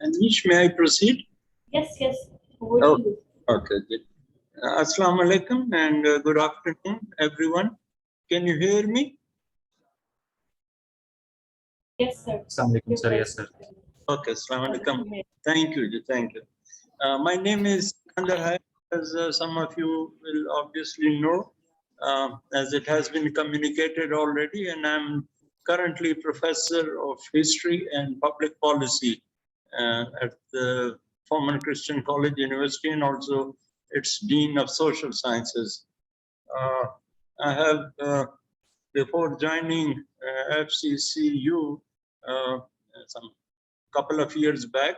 Anish, may I proceed? Yes, yes. Oh, okay, good. Assalamu alaikum and good afternoon, everyone. Can you hear me? Yes, sir. Assalamu alaikum, sir. Yes, sir. Okay, assalamu alaikum. Thank you, thank you. My name is Sikandar, Hayat, as some of you will obviously know, as it has been communicated already, and I'm currently professor of history and public policy at the former Christian College University, and also its Dean of Social Sciences. I have, before joining FCCU, some couple of years back,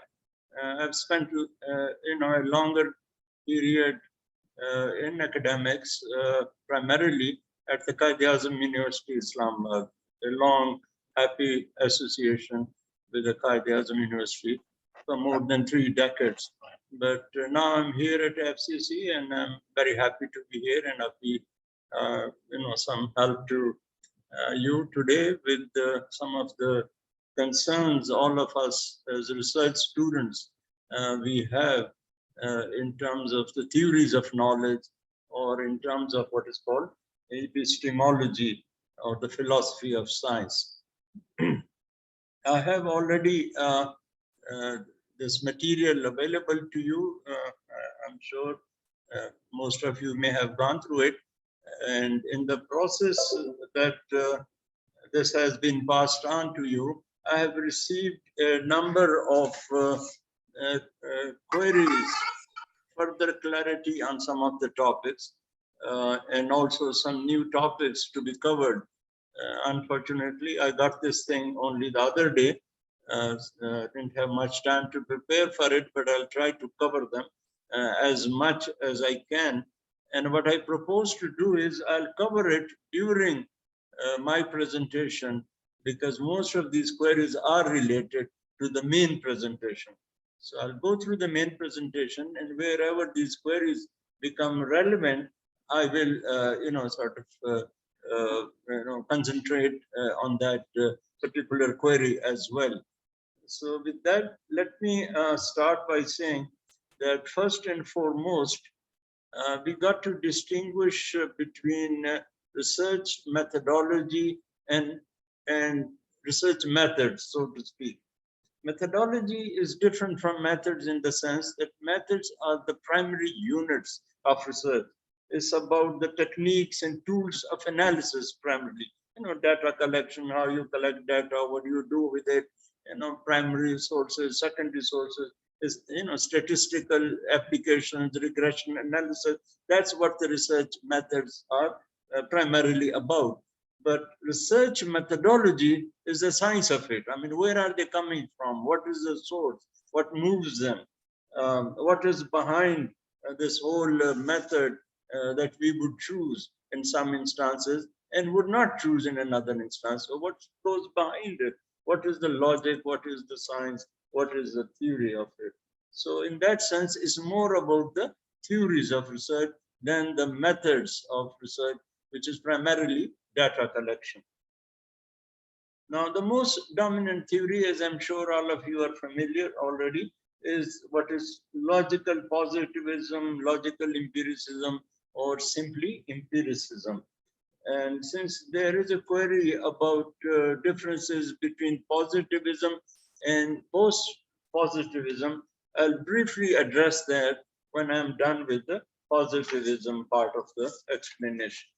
I've spent a longer period in academics, primarily at the Quaid-e-Azam University, Islamabad, a long, happy association with the Quaid-e-Azam University for more than 3 decades. But now I'm here at FCC, and I'm very happy to be here, and I'll be, some help to you today with some of the concerns all of us as research students we have in terms of the theories of knowledge, or in terms of what is called epistemology, or the philosophy of science. I have already this material available to you. I'm sure most of you may have gone through it. And in the process that this has been passed on to you, I have received a number of queries, further clarity on some of the topics, and also some new topics to be covered. Unfortunately, I got this thing only the other day. Didn't have much time to prepare for it, but I'll try to cover them as much as I can. And what I propose to do is I'll cover it during my presentation, because most of these queries are related to the main presentation. So I'll go through the main presentation, and wherever these queries become relevant, I will, concentrate on that particular query as well. So with that, let me start by saying that first and foremost, we got to distinguish between research methodology and research methods, so to speak. Methodology is different from methods in the sense that methods are the primary units of research. It's about the techniques and tools of analysis primarily. Data collection, how you collect data, what do you do with it, primary sources, secondary sources, is statistical applications, regression analysis. That's what the research methods are primarily about. But research methodology is the science of it. I mean, where are they coming from? What is the source? What moves them? What is behind this whole method that we would choose in some instances and would not choose in another instance? So what goes behind it? What is the logic? What is the science? What is the theory of it? So in that sense, it's more about the theories of research than the methods of research, which is primarily data collection. Now, the most dominant theory, as I'm sure all of you are familiar already, is what is logical positivism, logical empiricism, or simply empiricism. And since there is a query about differences between positivism and post-positivism, I'll briefly address that when I'm done with the positivism part of the explanation.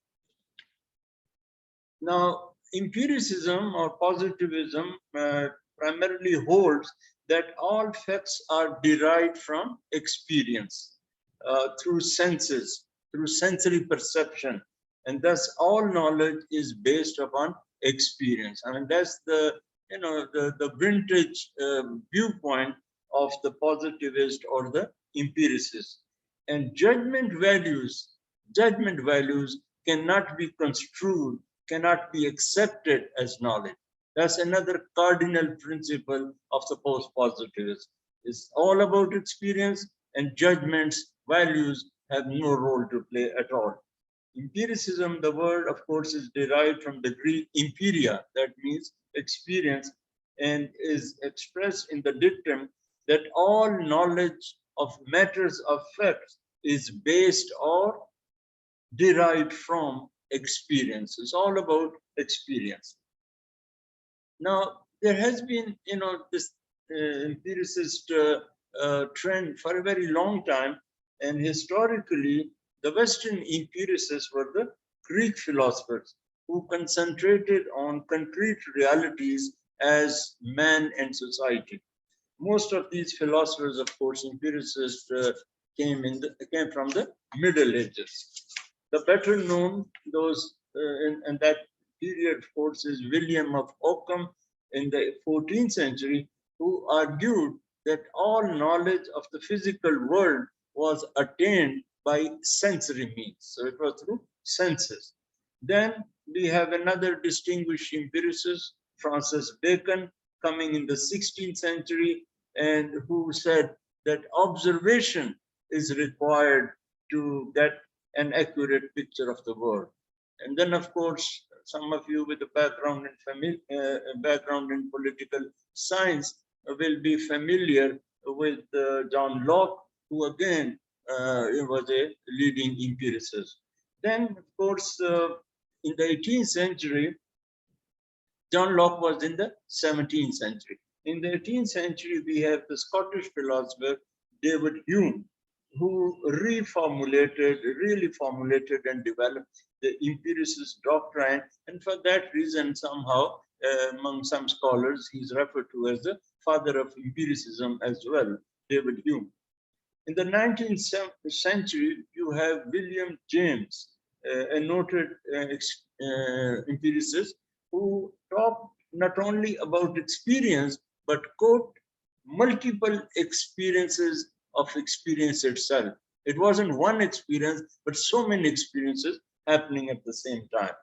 Now, empiricism or positivism primarily holds that all facts are derived from experience through senses, through sensory perception, and thus all knowledge is based upon experience. I mean, that's the the vintage viewpoint of the positivist or the empiricist. And judgment values cannot be construed, cannot be accepted as knowledge. That's another cardinal principle of the post-positivism. It's all about experience, and judgments, values have no role to play at all. Empiricism, the word, of course, is derived from the Greek empiria, that means experience, and is expressed in the dictum that all knowledge of matters of facts is based or derived from experience. It's all about experience. Now, there has been, this empiricist trend for a very long time, and historically, the Western empiricists were the Greek philosophers who concentrated on concrete realities as man and society. Most of these philosophers, of course, empiricists, came from the Middle Ages. The better known, those in that period, of course, is William of Ockham in the 14th century, who argued that all knowledge of the physical world was attained by sensory means. So it was through senses. Then we have another distinguished empiricist, Francis Bacon, coming in the 16th century, and who said that observation is required to get an accurate picture of the world. And then, of course, some of you with a background in political science will be familiar with John Locke, who again was a leading empiricist. Then, of course, in the 18th century, John Locke was in the 17th century. In the 18th century, we have the Scottish philosopher David Hume, who really formulated and developed the empiricist doctrine. And for that reason, somehow, among some scholars, he's referred to as the father of empiricism as well, David Hume. In the 19th century, you have William James, a noted empiricist, who talked not only about experience, but quote, multiple experiences of experience itself. It wasn't one experience, but so many experiences happening at the same time.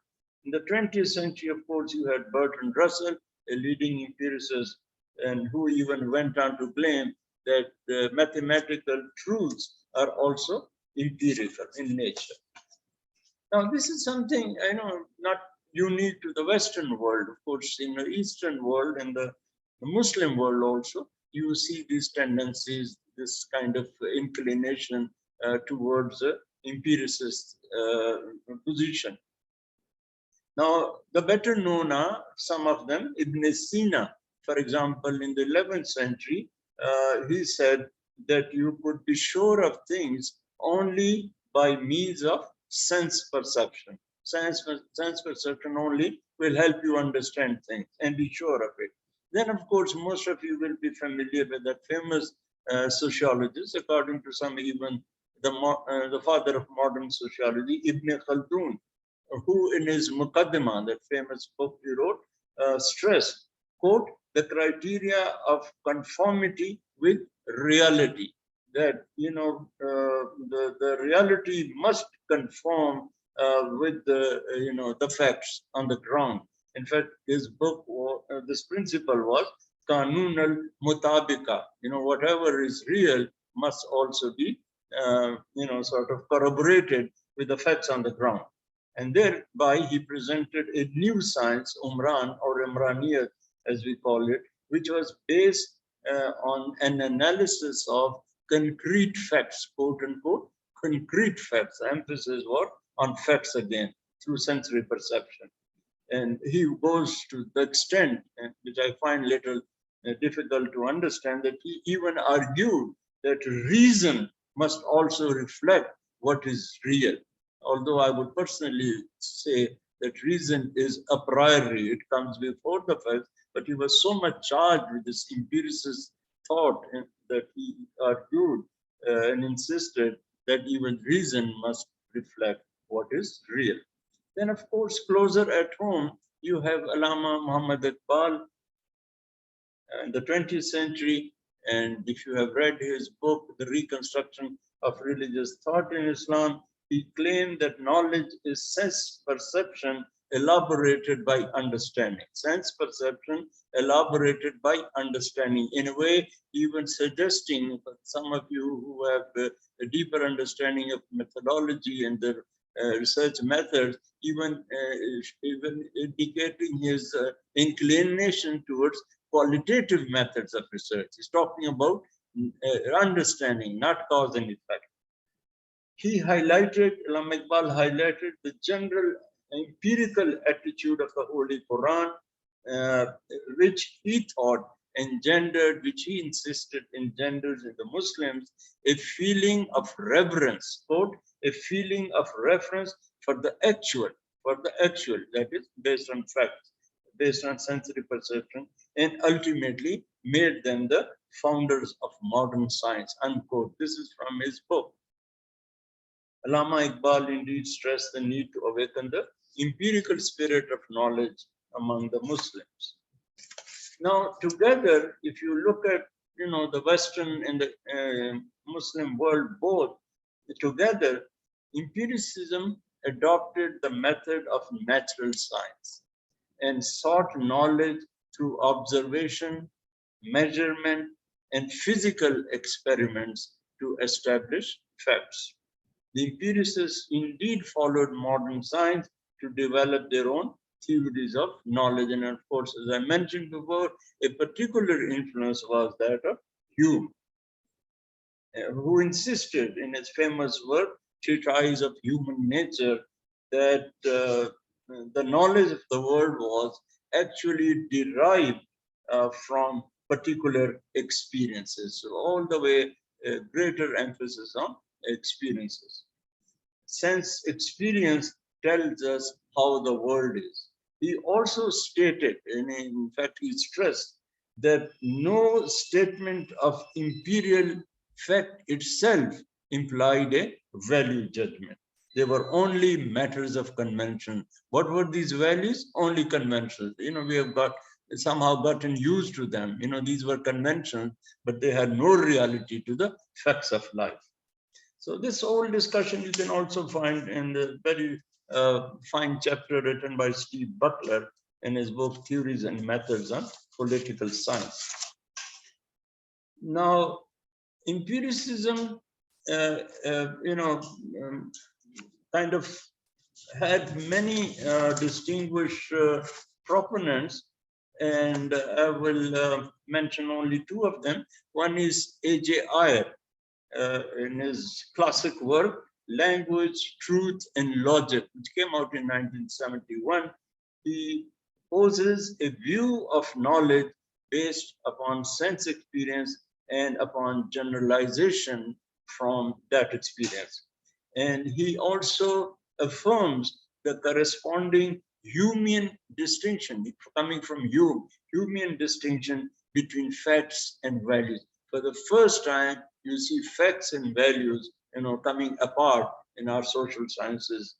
In the 20th century, of course, you had Bertrand Russell, a leading empiricist, and who even went on to claim that the mathematical truths are also empirical in nature. Now, this is something I know not unique to the Western world. Of course, in the Eastern world and the Muslim world also, you see these tendencies, this kind of inclination towards the empiricist position. Now, the better known are some of them. Ibn Sina, for example, in the 11th century, he said that you could be sure of things only by means of sense perception. Sense perception only will help you understand things and be sure of it. Then, of course, most of you will be familiar with that famous sociologist, according to some even the father of modern sociology, Ibn Khaldun, who in his Muqaddimah, that famous book he wrote, stressed, quote, the criteria of conformity with reality, that, the reality must conform with the facts on the ground. In fact, his book, this principle was Qanun al-Mutabika. Whatever is real must also be, sort of corroborated with the facts on the ground. And thereby he presented a new science, Umran or Imraniyat, as we call it, which was based on an analysis of concrete facts, quote unquote, concrete facts. The emphasis was on facts again through sensory perception. And he goes to the extent, which I find a little difficult to understand, that he even argued that reason must also reflect what is real. Although I would personally say that reason is a priori, it comes before the facts, but he was so much charged with this empiricist thought that he argued and insisted that even reason must reflect what is real. Then, of course, closer at home, you have Allama Muhammad Iqbal in the 20th century. And if you have read his book, The Reconstruction of Religious Thought in Islam, he claimed that knowledge is sense perception elaborated by understanding. Sense perception elaborated by understanding. In a way, even suggesting, some of you who have a deeper understanding of methodology and the research methods, even indicating his inclination towards qualitative methods of research. He's talking about understanding, not cause and effect. He highlighted, Allama Iqbal highlighted the general empirical attitude of the Holy Quran, which he thought engendered, which he insisted engenders in the Muslims, a feeling of reverence, quote, a feeling of reference for the actual, that is based on facts, based on sensory perception, and ultimately made them the founders of modern science, unquote. This is from his book. Allama Iqbal indeed stressed the need to awaken the empirical spirit of knowledge among the Muslims. Now, together, if you look at the Western and the Muslim world both together, empiricism adopted the method of natural science and sought knowledge through observation, measurement, and physical experiments to establish facts. The empiricists indeed followed modern science to develop their own theories of knowledge. And of course, as I mentioned before, a particular influence was that of Hume, who insisted in his famous work, Treatise of Human Nature, that the knowledge of the world was actually derived from particular experiences. So all the way, greater emphasis on experiences. Since experience tells us how the world is. He also stated, and in fact he stressed, that no statement of imperial fact itself implied a value judgment. They were only matters of convention. What were these values? Only conventions. We have somehow gotten used to them. These were conventions, but they had no reality to the facts of life. So this whole discussion you can also find in the very fine chapter written by Steve Butler in his book, Theories and Methods on Political Science. Now, empiricism, kind of had many distinguished proponents, and I will mention only two of them. One is A.J. Ayer, in his classic work, Language, Truth, and Logic, which came out in 1971. He poses a view of knowledge based upon sense experience and upon generalization from that experience. And he also affirms the corresponding Humean distinction, coming from Hume, Humean distinction between facts and values. For the first time, you see facts and values, coming apart in our social sciences,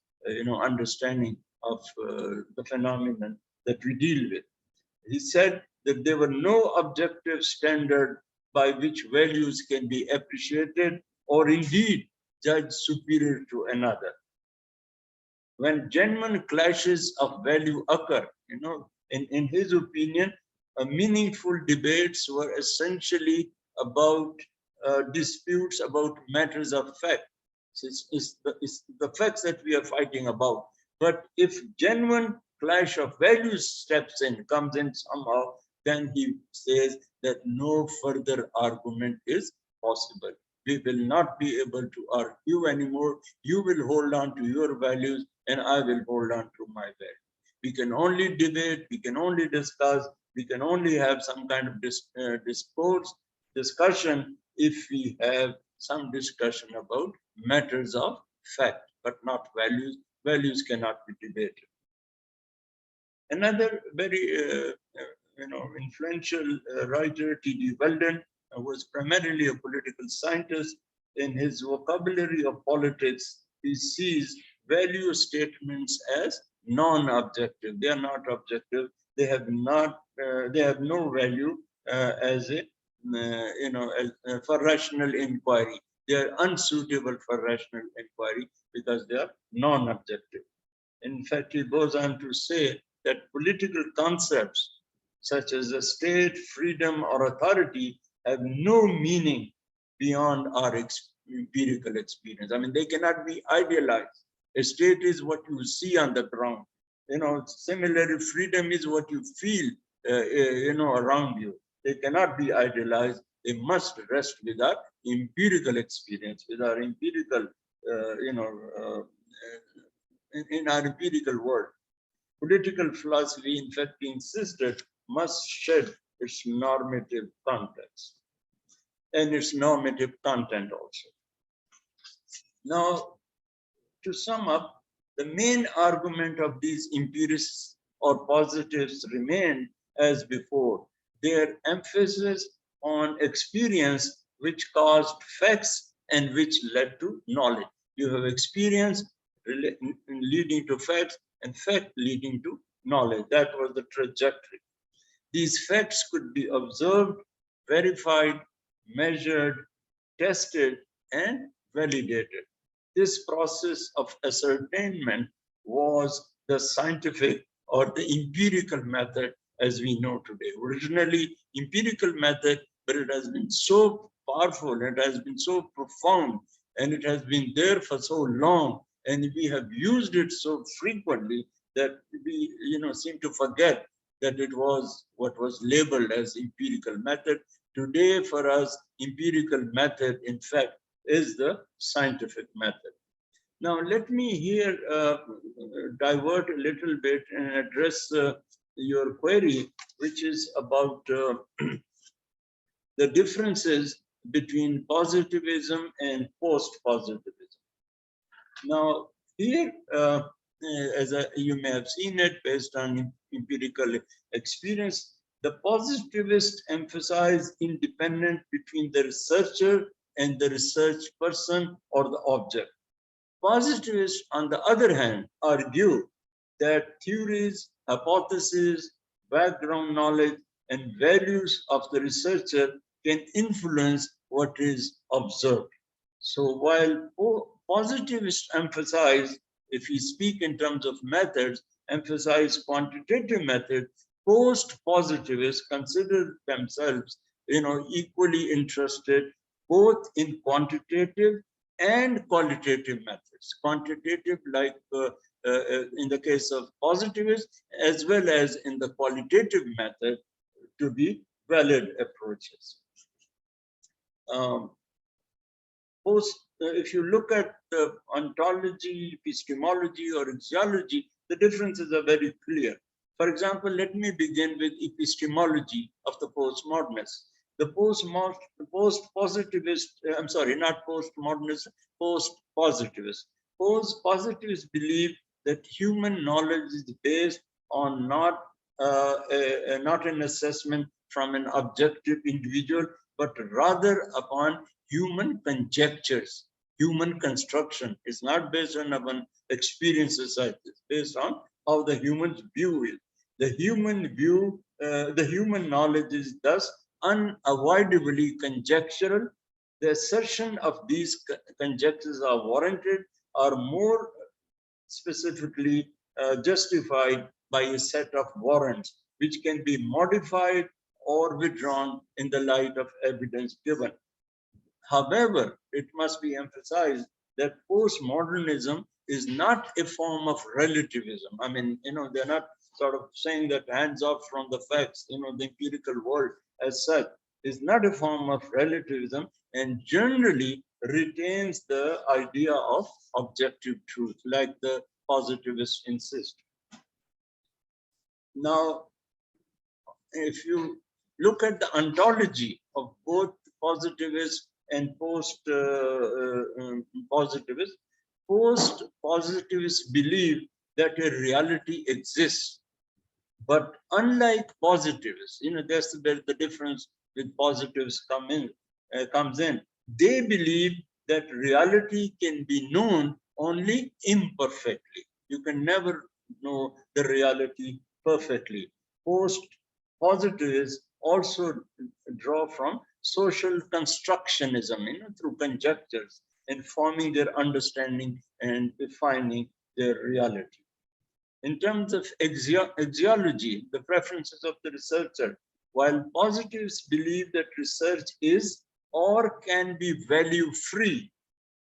understanding of the phenomenon that we deal with. He said that there were no objective standard by which values can be appreciated or indeed judged superior to another. When genuine clashes of value occur, in his opinion, meaningful debates were essentially about disputes about matters of fact. So it's the facts that we are fighting about. But if genuine clash of values steps in, comes in somehow, then he says that no further argument is possible. We will not be able to argue anymore. You will hold on to your values and I will hold on to my values. We can only debate, we can only discuss, we can only have some kind of discussion if we have some discussion about matters of fact, but not values. Values cannot be debated. Another very influential writer, T.D. Weldon, was primarily a political scientist. In his vocabulary of politics, he sees value statements as non-objective. They are not objective. They have not. They have no value as a for rational inquiry. They are unsuitable for rational inquiry because they are non-objective. In fact, he goes on to say that political concepts such as the state, freedom, or authority have no meaning beyond our empirical experience. I mean, they cannot be idealized. A state is what you see on the ground. Similarly, freedom is what you feel, around you. They cannot be idealized. They must rest with our empirical experience, with our empirical, in our empirical world. Political philosophy, in fact, insisted must shed its normative context and its normative content also. Now, to sum up, the main argument of these empiricists or positives remained as before. Their emphasis on experience which caused facts and which led to knowledge. You have experience leading to facts and fact leading to knowledge. That was the trajectory. These facts could be observed, verified, measured, tested, and validated. This process of ascertainment was the scientific or the empirical method as we know today. Originally, empirical method, but it has been so powerful, it has been so profound, and it has been there for so long, and we have used it so frequently that we seem to forget that it was what was labeled as empirical method. Today, for us, empirical method, in fact, is the scientific method. Now, let me here divert a little bit and address your query, which is about the differences between positivism and post-positivism. Now, here, as you may have seen it based on empirical experience, the positivists emphasize independence between the researcher and the research person or the object. Positivists, on the other hand, argue that theories, hypotheses, background knowledge, and values of the researcher can influence what is observed. So while positivists emphasize, if we speak in terms of methods, emphasize quantitative methods, post-positivists consider themselves, equally interested both in quantitative and qualitative methods. Quantitative, like in the case of positivists, as well as in the qualitative method, to be valid approaches. If you look at the ontology, epistemology, or axiology, the differences are very clear. For example, let me begin with epistemology of the postmodernists. The post-positivist, I'm sorry, not postmodernist, post-positivist. Post-positivists believe that human knowledge is based on not an assessment from an objective individual, but rather upon human conjectures, human construction. It's not based on experiences, it's based on how the human's view is. The human view, the human knowledge is thus unavoidably conjectural. The assertion of these conjectures are warranted, or more specifically justified by a set of warrants, which can be modified or withdrawn in the light of evidence given. However, it must be emphasized that postmodernism is not a form of relativism. I mean, they're not sort of saying that hands off from the facts, the empirical world as such is not a form of relativism, and generally retains the idea of objective truth, like the positivists insist. Now, if you look at the ontology of both positivists and post-positivists, post-positivists believe that a reality exists. But unlike positivists, that's where the difference with positives comes in. They believe that reality can be known only imperfectly. You can never know the reality perfectly. Post-positivists also draw from social constructionism, through conjectures, and forming their understanding and defining their reality. In terms of axiology, the preferences of the researcher, while positives believe that research is or can be value-free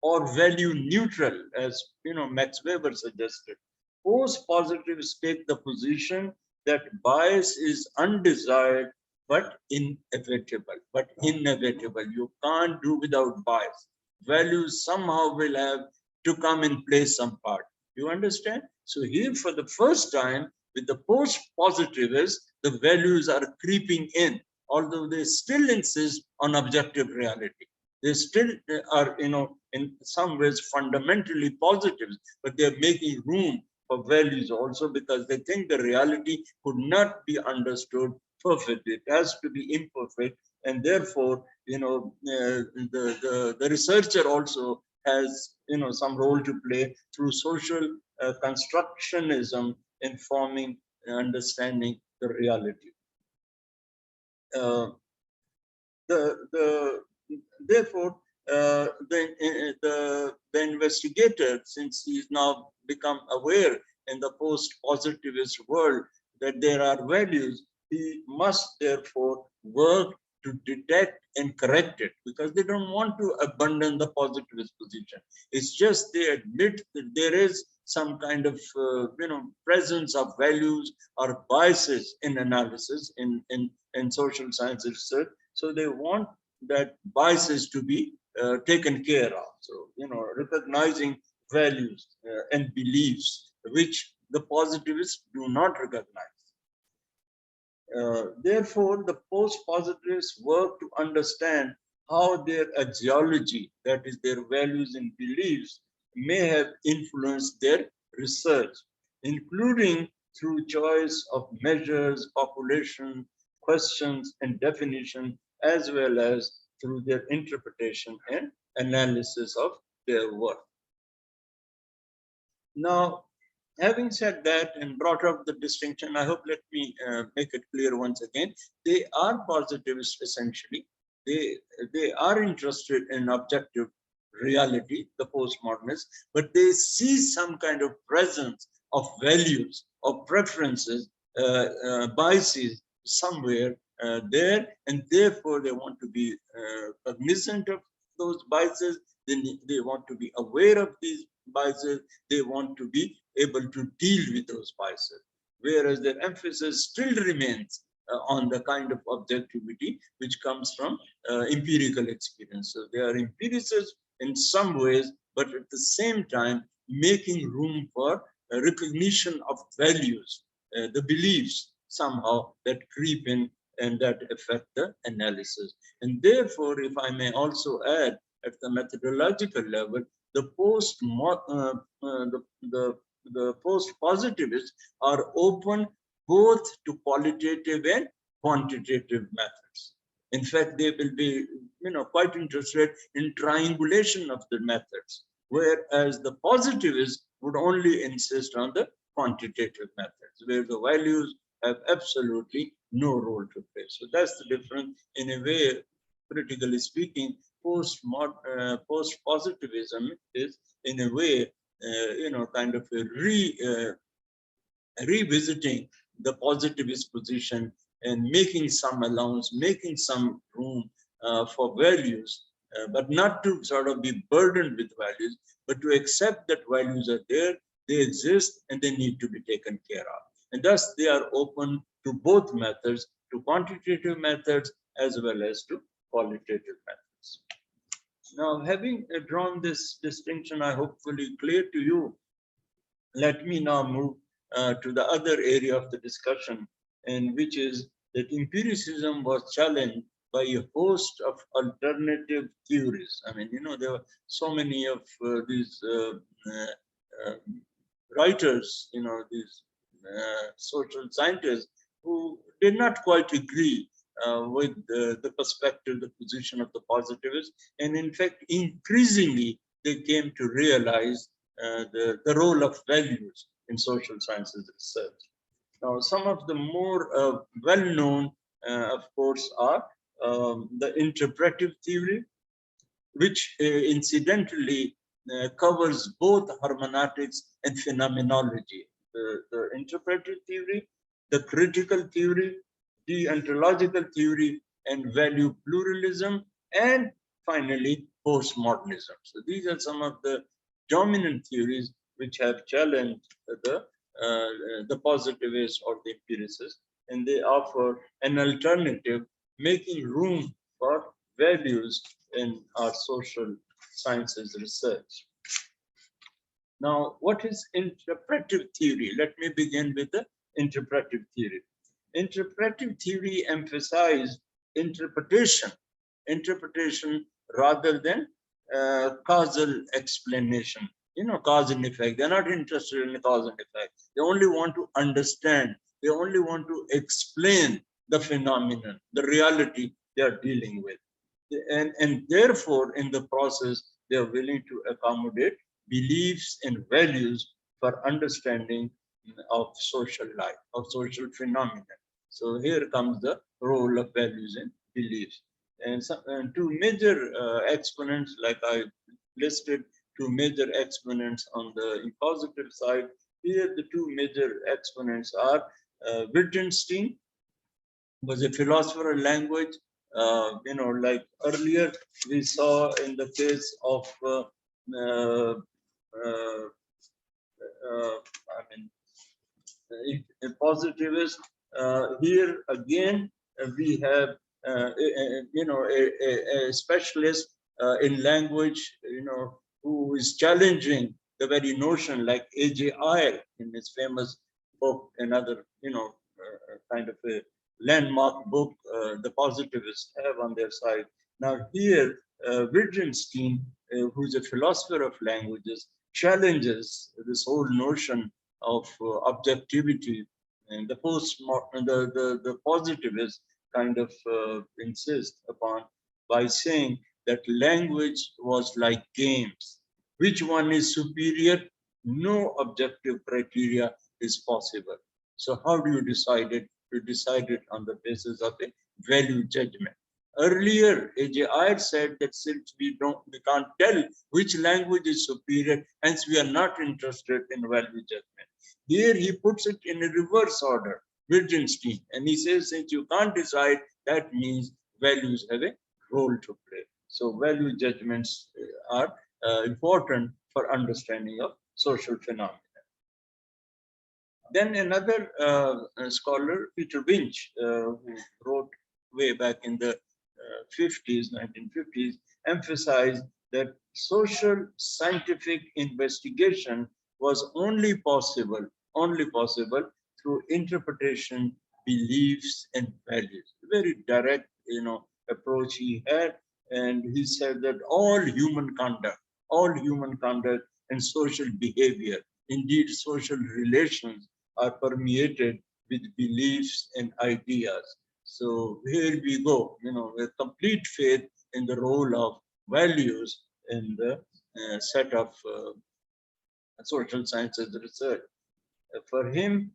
or value-neutral, as Max Weber suggested, post-positives take the position that bias is undesired but inevitable. But inevitable. You can't do without bias. Values somehow will have to come and play some part. You understand? So here, for the first time, with the post-positivists, the values are creeping in, although they still insist on objective reality. They still are, in some ways fundamentally positive, but they're making room for values also, because they think the reality could not be understood perfectly. It has to be imperfect, and therefore, the researcher also has, some role to play through social constructionism in forming and understanding the reality. Uh, the therefore the investigator, since he's now become aware in the post-positivist world that there are values, he must therefore work to detect and correct it, because they don't want to abandon the positivist position. It's just they admit that there is some kind of presence of values or biases in analysis in social science research. So they want that biases to be taken care of. So, recognizing values and beliefs which the positivists do not recognize. Therefore, the post-positivists work to understand how their axiology, that is, their values and beliefs, may have influenced their research, including through choice of measures, population, questions, and definition, as well as through their interpretation and analysis of their work. Now, having said that and brought up the distinction, I hope let me make it clear once again. They are positivists essentially. They are interested in objective reality, the postmodernists, but they see some kind of presence of values, of preferences, biases somewhere there, and therefore they want to be cognizant of those biases. They want to be aware of these biases. They want to be able to deal with those biases, whereas their emphasis still remains on the kind of objectivity which comes from empirical experience. So they are empiricists in some ways, but at the same time making room for recognition of values, the beliefs somehow that creep in and that affect the analysis. And therefore, if I may also add, at the methodological level, the post-positivists are open both to qualitative and quantitative methods. In fact, they will be, quite interested in triangulation of the methods, whereas the positivists would only insist on the quantitative methods, where the values have absolutely no role to play. So that's the difference. In a way, critically speaking, post-positivism is, in a way, kind of a revisiting the positivist position and making some allowance, making some room for values, but not to sort of be burdened with values, but to accept that values are there, they exist, and they need to be taken care of. And thus, they are open to both methods, to quantitative methods as well as to qualitative methods. Now, having drawn this distinction, I hopefully clear to you, let me now move to the other area of the discussion, and which is that empiricism was challenged by a host of alternative theories. I mean, there were so many of these writers, these social scientists who did not quite agree with the perspective, the position of the positivists. And in fact, increasingly, they came to realize the role of values in social sciences research. Now, some of the more well-known, of course, are the interpretive theory, which incidentally covers both hermeneutics and phenomenology. The interpretive theory, the critical theory, the ontological theory, and value pluralism, and finally, postmodernism. So these are some of the dominant theories which have challenged the positivist or the empiricist and they offer an alternative, making room for values in our social sciences research. Now, what is interpretive theory? Let me begin with the interpretive theory. Interpretive theory emphasizes interpretation rather than causal explanation. Cause and effect. They're not interested in cause and effect. They only want to understand. They only want to explain the phenomenon, the reality they are dealing with. And therefore, in the process, they are willing to accommodate beliefs and values for understanding of social life, of social phenomena. So here comes the role of values and beliefs. And two major exponents, like I listed, two major exponents on the positive side. Here, the two major exponents are Wittgenstein was a philosopher of language. Like earlier we saw in the case of I mean, a positivist. Here again, we have a specialist in language, who is challenging the very notion, like A.J. Ayer in his famous book, another kind of a landmark book, the positivists have on their side. Now here, Wittgenstein, who's a philosopher of languages, challenges this whole notion of objectivity, and the positivists kind of insist upon by saying that language was like games. Which one is superior? No objective criteria is possible. So how do you decide it? You decide it on the basis of a value judgment. Earlier, A.J. Ayer said that since we can't tell which language is superior, hence we are not interested in value judgment. Here he puts it in a reverse order, Wittgenstein, and he says since you can't decide, that means values have a role to play. So value judgments are important for understanding of social phenomena. Then another scholar, Peter Winch, who wrote way back in the 1950s, emphasized that social scientific investigation was only possible through interpretation, beliefs, and values. Very direct, approach he had, and he said that all human conduct and social behavior, indeed social relations, are permeated with beliefs and ideas. So here we go, with complete faith in the role of values in the set of social sciences research. For him,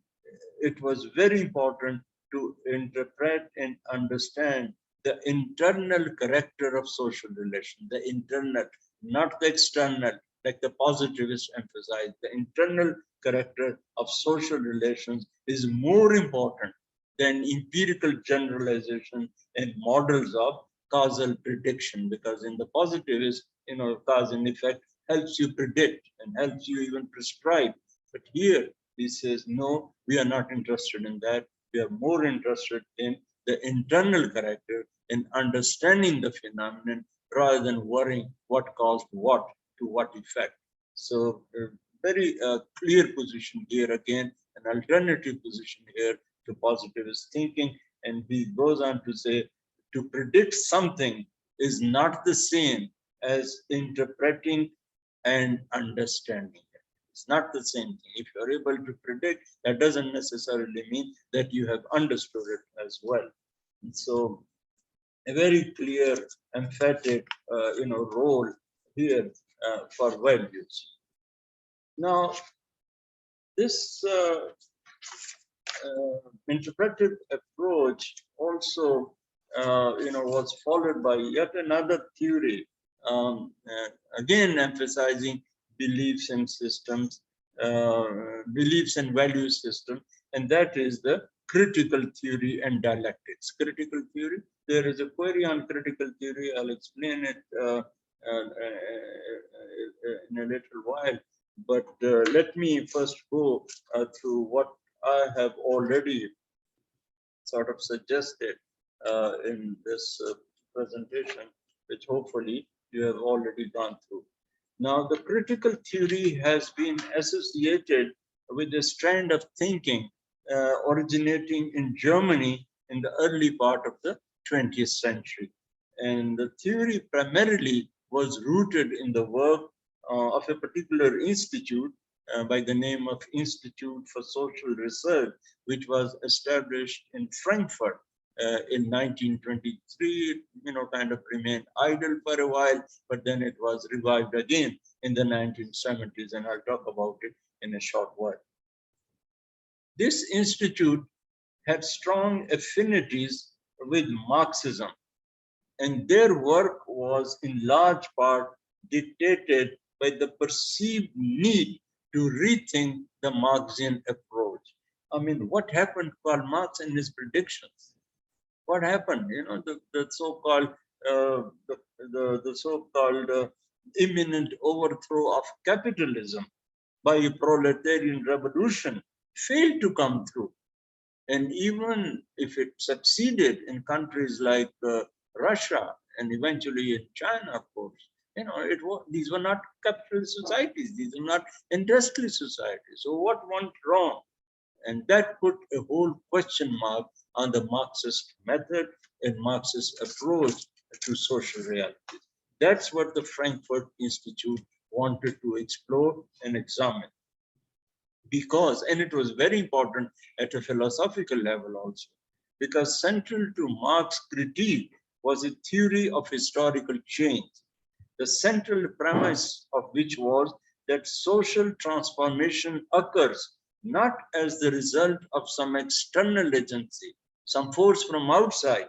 it was very important to interpret and understand the internal character of social relation, the internal, not the external, like the positivists emphasize. The internal character of social relations is more important than empirical generalization and models of causal prediction, because in the positivist, cause and effect helps you predict and helps you even prescribe. But here he says, no, we are not interested in that. We are more interested in the internal character, in understanding the phenomenon, rather than worrying what caused what to what effect. So very clear position here, again, an alternative position here to positivist thinking. And he goes on to say, to predict something is not the same as interpreting and understanding it. It's not the same thing. If you're able to predict, that doesn't necessarily mean that you have understood it as well. And so a very clear, emphatic, role here for values. Now, this interpretive approach also, was followed by yet another theory, again emphasizing beliefs and systems, beliefs and value system, and that is the critical theory and dialectics. Critical theory, there is a query on critical theory. I'll explain it in a little while. But let me first go through what I have already sort of suggested in this presentation, which hopefully you have already gone through. Now, the critical theory has been associated with a strand of thinking originating in Germany in the early part of the 20th century. And the theory primarily was rooted in the work of a particular institute by the name of Institute for Social Research, which was established in Frankfurt in 1923. Kind of remained idle for a while, but then it was revived again in the 1970s, and I'll talk about it in a short while. This institute had strong affinities with Marxism, and their work was in large part dictated by the perceived need to rethink the Marxian approach. I mean, what happened to Karl Marx and his predictions? What happened? The so-called the so-called imminent overthrow of capitalism by a proletarian revolution failed to come through. And even if it succeeded in countries like Russia and eventually in China, of course, these were not capitalist societies. These are not industrial societies. So what went wrong? And that put a whole question mark on the Marxist method and Marxist approach to social realities. That's what the Frankfurt Institute wanted to explore and examine. Because, and it was very important at a philosophical level also, because central to Marx's critique was a theory of historical change, the central premise of which was that social transformation occurs not as the result of some external agency, some force from outside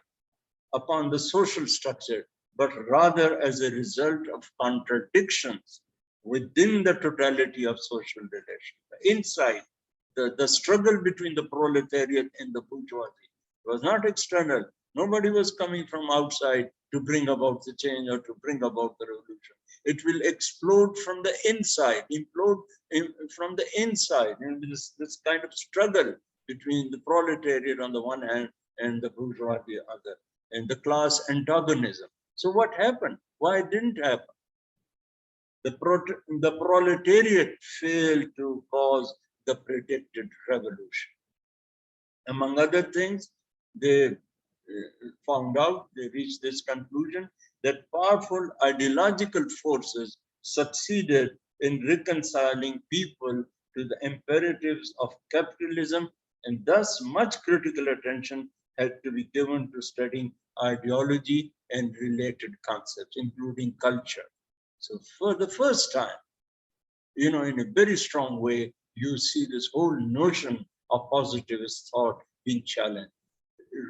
upon the social structure, but rather as a result of contradictions within the totality of social relations. Inside, the struggle between the proletariat and the bourgeoisie was not external. Nobody was coming from outside to bring about the change or to bring about the revolution. It will explode from the inside, implode from the inside. And this kind of struggle between the proletariat on the one hand and the bourgeoisie on the other, and the class antagonism. So what happened? Why it didn't happen? The proletariat failed to cause the predicted revolution. Among other things, they found out, they reached this conclusion that powerful ideological forces succeeded in reconciling people to the imperatives of capitalism, and thus much critical attention had to be given to studying ideology and related concepts, including culture. So for the first time, in a very strong way, you see this whole notion of positivist thought being challenged,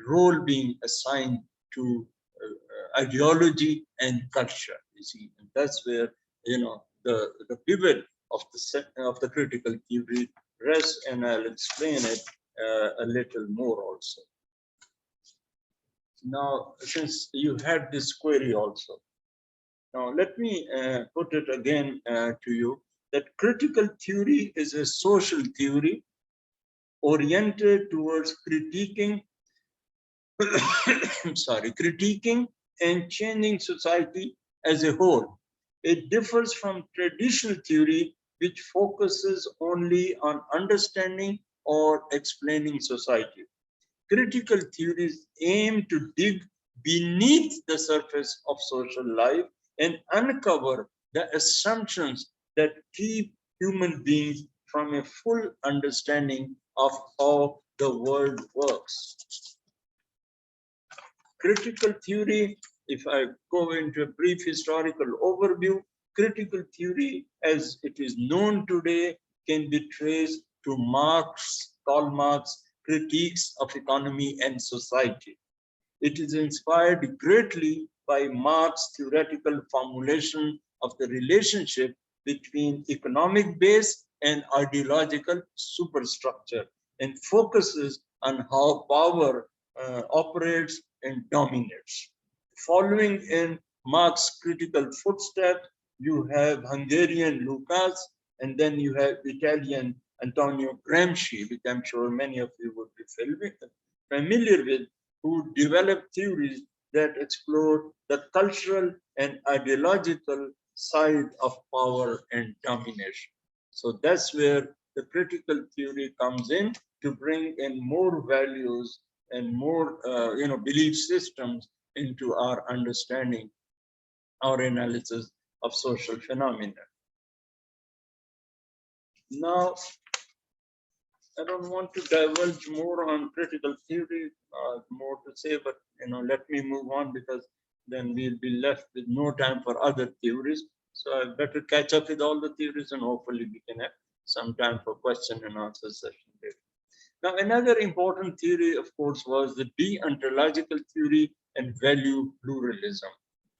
role being assigned to ideology and culture. You see, and that's where the pivot of the critical theory rests, and I'll explain it a little more also. Now, since you had this query also, now let me put it again to you that critical theory is a social theory oriented towards critiquing critiquing and changing society as a whole. It differs from traditional theory, which focuses only on understanding or explaining society. Critical theories aim to dig beneath the surface of social life and uncover the assumptions that keep human beings from a full understanding of how the world works. Critical theory, if I go into a brief historical overview, critical theory as it is known today can be traced to Karl Marx's critiques of economy and society. It is inspired greatly by Marx's theoretical formulation of the relationship between economic base and ideological superstructure, and focuses on how power operates and dominates. Following in Marx's critical footsteps, you have Hungarian Lukács, and then you have Italian Antonio Gramsci, which I'm sure many of you would be familiar with, who developed theories that explore the cultural and ideological side of power and domination. So that's where the critical theory comes in, to bring in more values and more belief systems into our understanding, our analysis of social phenomena. Now, I don't want to divulge more on critical theory, more to say, but let me move on, because then we'll be left with no time for other theories. So I better catch up with all the theories, and hopefully we can have some time for question and answer session later. Now, another important theory, of course, was the deontological theory and value pluralism.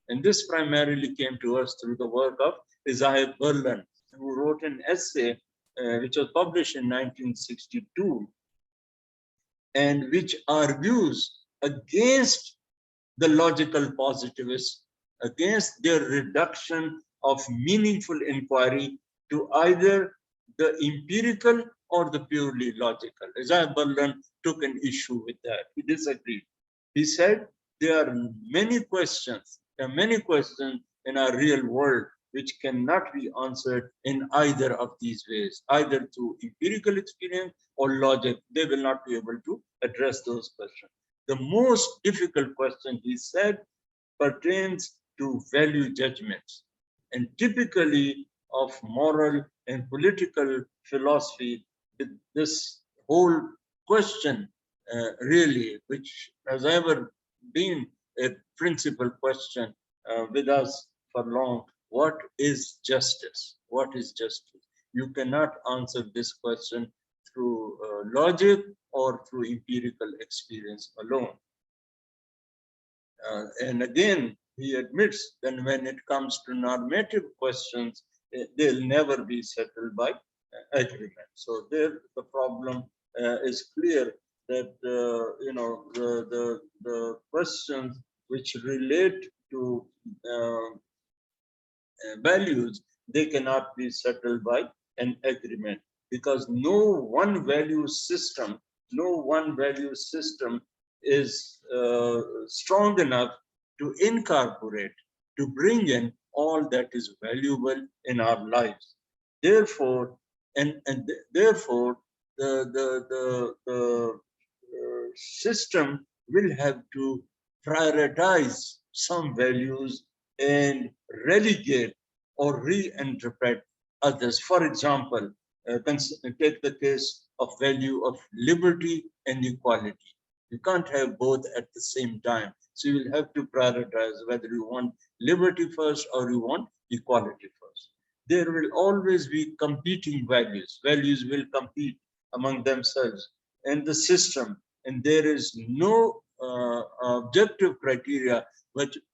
And this primarily came to us through the work of Isaiah Berlin, who wrote an essay which was published in 1962, and which argues against the logical positivists, against their reduction of meaningful inquiry to either the empirical or the purely logical. Isaiah Berlin took an issue with that. He disagreed. He said there are many questions in our real world which cannot be answered in either of these ways, either through empirical experience or logic. They will not be able to address those questions. The most difficult question, he said, pertains to value judgments, and typically of moral and political philosophy. This whole question, really, which has ever been a principal question with us for long: what is justice? What is justice? You cannot answer this question through logic or through empirical experience alone. And again, he admits that when it comes to normative questions, they'll never be settled by agreement. So there, the problem is clear that the questions which relate to values, they cannot be settled by an agreement, because no one value system is strong enough to incorporate, to bring in all that is valuable in our lives. Therefore, therefore, the system will have to prioritize some values and relegate or reinterpret others. For example, take the case of value of liberty and equality. You can't have both at the same time. So you will have to prioritize whether you want liberty first or you want equality first. There will always be competing values. Values will compete among themselves and the system, and there is no objective criteria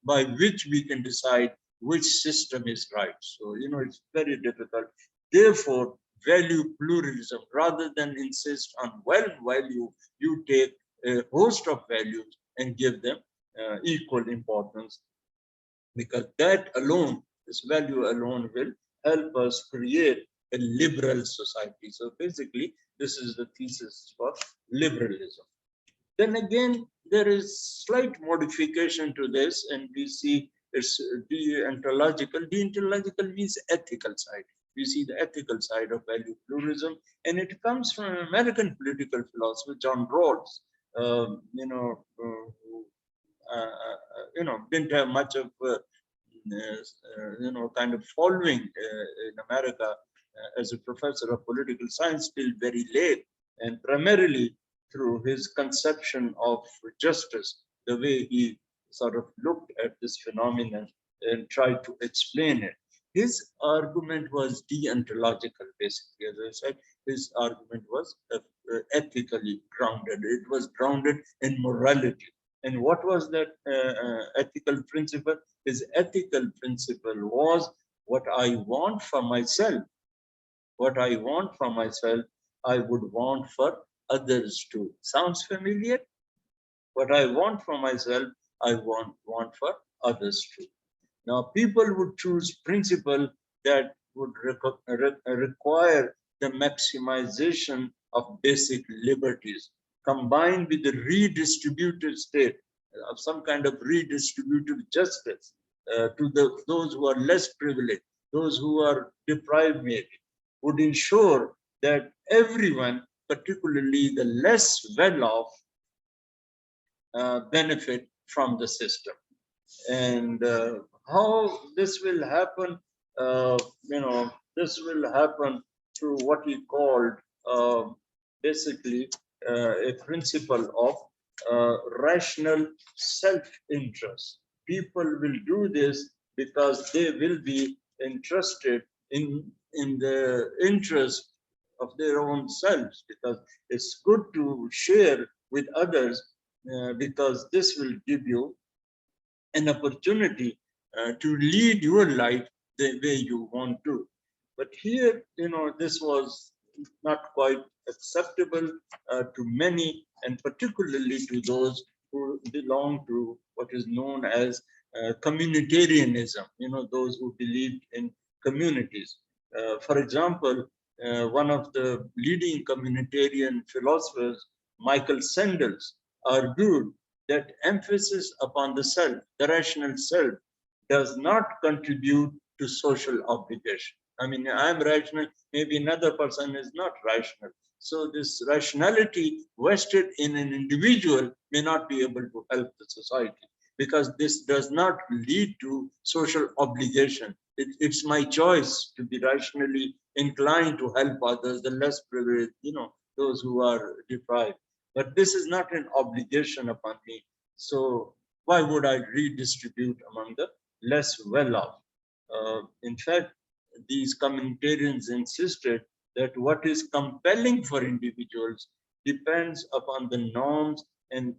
by which we can decide which system is right. So, it's very difficult. Therefore, value pluralism, rather than insist on one value, you take a host of values and give them equal importance, because that alone, this value alone, will help us create a liberal society. So basically, this is the thesis for liberalism. Then again, there is slight modification to this, and we see it's deontological. Deontological means ethical side. We see the ethical side of value pluralism, and it comes from American political philosopher John Rawls. Didn't have much of kind of following in America as a professor of political science till very late, and primarily through his conception of justice, the way he sort of looked at this phenomenon and tried to explain it. His argument was deontological, basically. As I said, his argument was ethically grounded. It was grounded in morality. And what was that ethical principle? His ethical principle was, what I want for myself, I would want for others too. Sounds familiar? What I want for myself, I want for others too. Now, people would choose principle that would require the maximization of basic liberties, combined with the redistributive state of some kind of redistributive justice to those who are less privileged, those who are deprived maybe, would ensure that everyone, particularly the less well-off, benefit from the system. And how this will happen, this will happen through what he called basically a principle of rational self-interest. People will do this because they will be interested in the interest of their own selves, because it's good to share with others, because this will give you an opportunity to lead your life the way you want to. But here, this was not quite acceptable to many, and particularly to those who belong to what is known as communitarianism, those who believed in communities. For example, one of the leading communitarian philosophers, Michael Sandels, argued that emphasis upon the self, the rational self, does not contribute to social obligation. I mean, I'm rational, maybe another person is not rational. So this rationality vested in an individual may not be able to help the society, because this does not lead to social obligation. It's my choice to be rationally inclined to help others, the less privileged, those who are deprived. But this is not an obligation upon me. So why would I redistribute among the less well-off? In fact, these communitarians insisted that what is compelling for individuals depends upon the norms and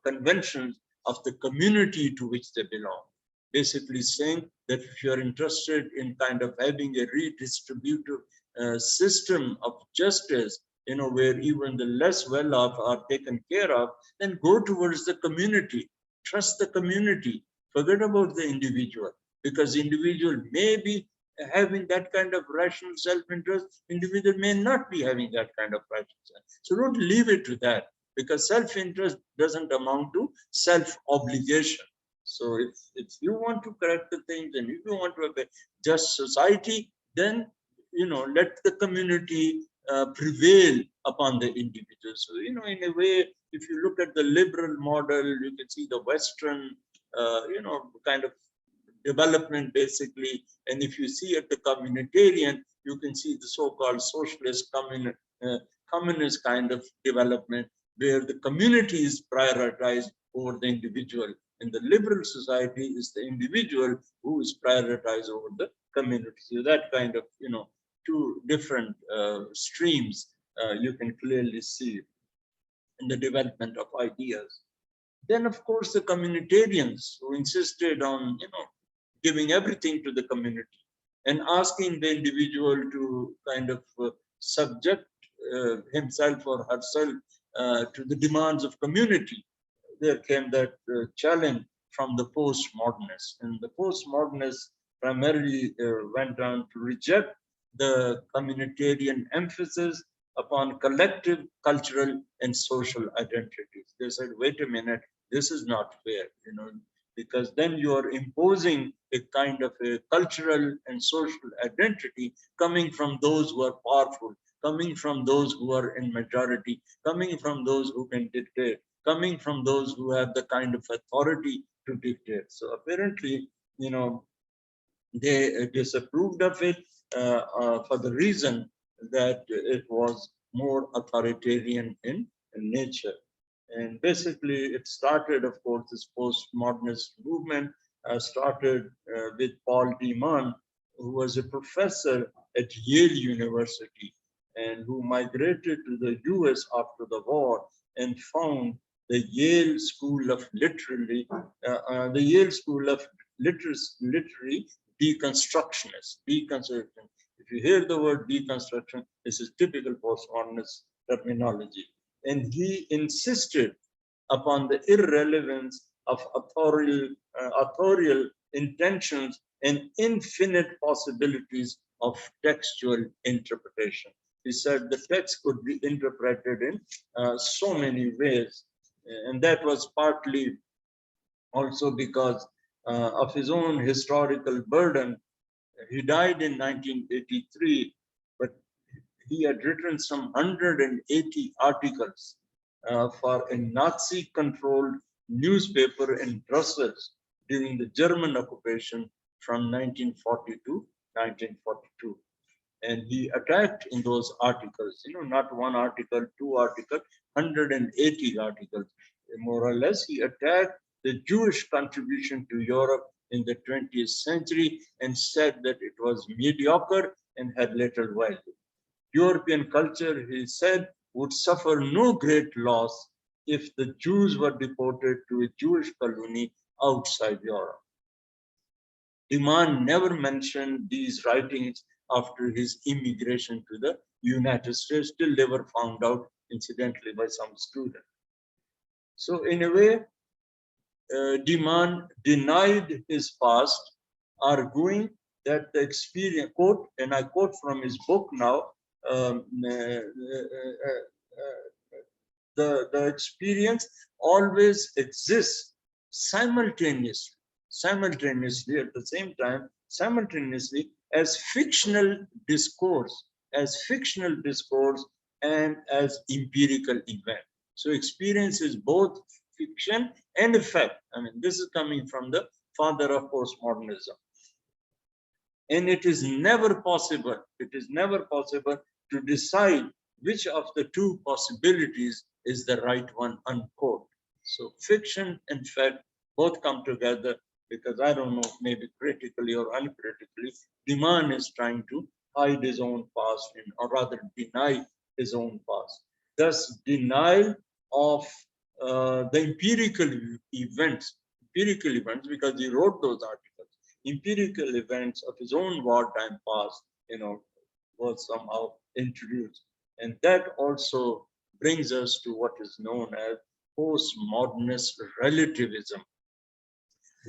conventions of the community to which they belong. Basically saying that if you're interested in kind of having a redistributive system of justice, where even the less well-off are taken care of, then go towards the community. Trust the community. Forget about the individual, because individual may be having that kind of rational self-interest. Individual may not be having that kind of rational self. So don't leave it to that, because self-interest doesn't amount to self-obligation. So if you want to correct the things, and if you want to have a just society, then let the community prevail upon the individual. So, in a way, if you look at the liberal model, you can see the Western, kind of development basically. And if you see at the communitarian, you can see the so-called socialist communist kind of development, where the community is prioritized over the individual. In the liberal society, is the individual who is prioritized over the community. So that kind of, two different streams you can clearly see in the development of ideas. Then, of course, the communitarians who insisted on, giving everything to the community and asking the individual to kind of subject himself or herself to the demands of community. There came that challenge from the postmodernists, and the postmodernists primarily went on to reject the communitarian emphasis upon collective cultural and social identities. They said, wait a minute, this is not fair, because then you are imposing a kind of a cultural and social identity coming from those who are powerful, coming from those who are in majority, coming from those who can dictate, coming from those who have the kind of authority to dictate. So apparently, they disapproved of it for the reason that it was more authoritarian in nature. And basically, it started, of course, this postmodernist movement started with Paul D. Mann, who was a professor at Yale University and who migrated to the US after the war and found the Yale School of Literary deconstructionist. Deconstruction. If you hear the word deconstruction, this is typical postmodernist terminology. And he insisted upon the irrelevance of authorial intentions and infinite possibilities of textual interpretation. he said the text could be interpreted in so many ways. And that was partly also because of his own historical burden. He died in 1983, but he had written some 180 articles for a Nazi-controlled newspaper in Brussels during the German occupation from 1940 to 1942. And he attacked in those articles, not one article, two articles, 180 articles. More or less, he attacked the Jewish contribution to Europe in the 20th century and said that it was mediocre and had little value. European culture, he said, would suffer no great loss if the Jews were deported to a Jewish colony outside Europe. Deman never mentioned these writings after his immigration to the United States, till they were found out incidentally by some student. So in a way, Deman denied his past, arguing that the experience, quote, and I quote from his book now, the experience always exists simultaneously at the same time, simultaneously as fictional discourse and as empirical event. So experience is both fiction and effect. I mean, this is coming from the father of postmodernism. And it is never possible to decide which of the two possibilities is the right one, unquote. So fiction and fact both come together, because I don't know, maybe critically or uncritically, Deman is trying to hide his own past, or rather deny his own past. Thus, denial of the empirical events, because he wrote those articles, empirical events of his own wartime past, was somehow introduced. And that also brings us to what is known as postmodernist relativism,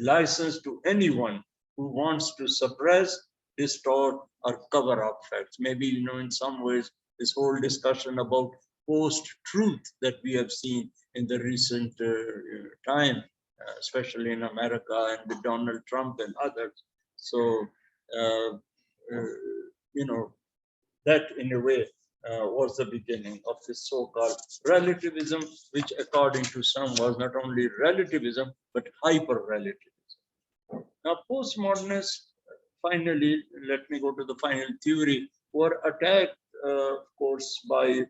licensed to anyone who wants to suppress, distort, or cover up facts. Maybe, in some ways, this whole discussion about post-truth that we have seen in the recent time, especially in America and with Donald Trump and others. So, that in a way was the beginning of this so-called relativism, which according to some was not only relativism, but hyper-relativism. Now, postmodernists, finally, let me go to the final theory, were attacked, of course, by,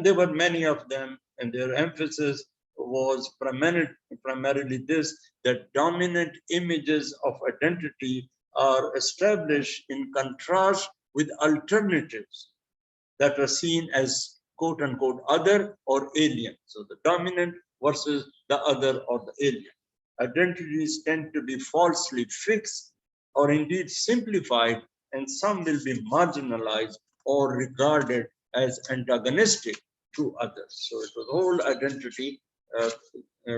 there were many of them, and their emphasis was primarily this, that dominant images of identity are established in contrast with alternatives that are seen as quote unquote other or alien. So the dominant versus the other or the alien. Identities tend to be falsely fixed or indeed simplified, and some will be marginalized or regarded as antagonistic to others. So it was a whole identity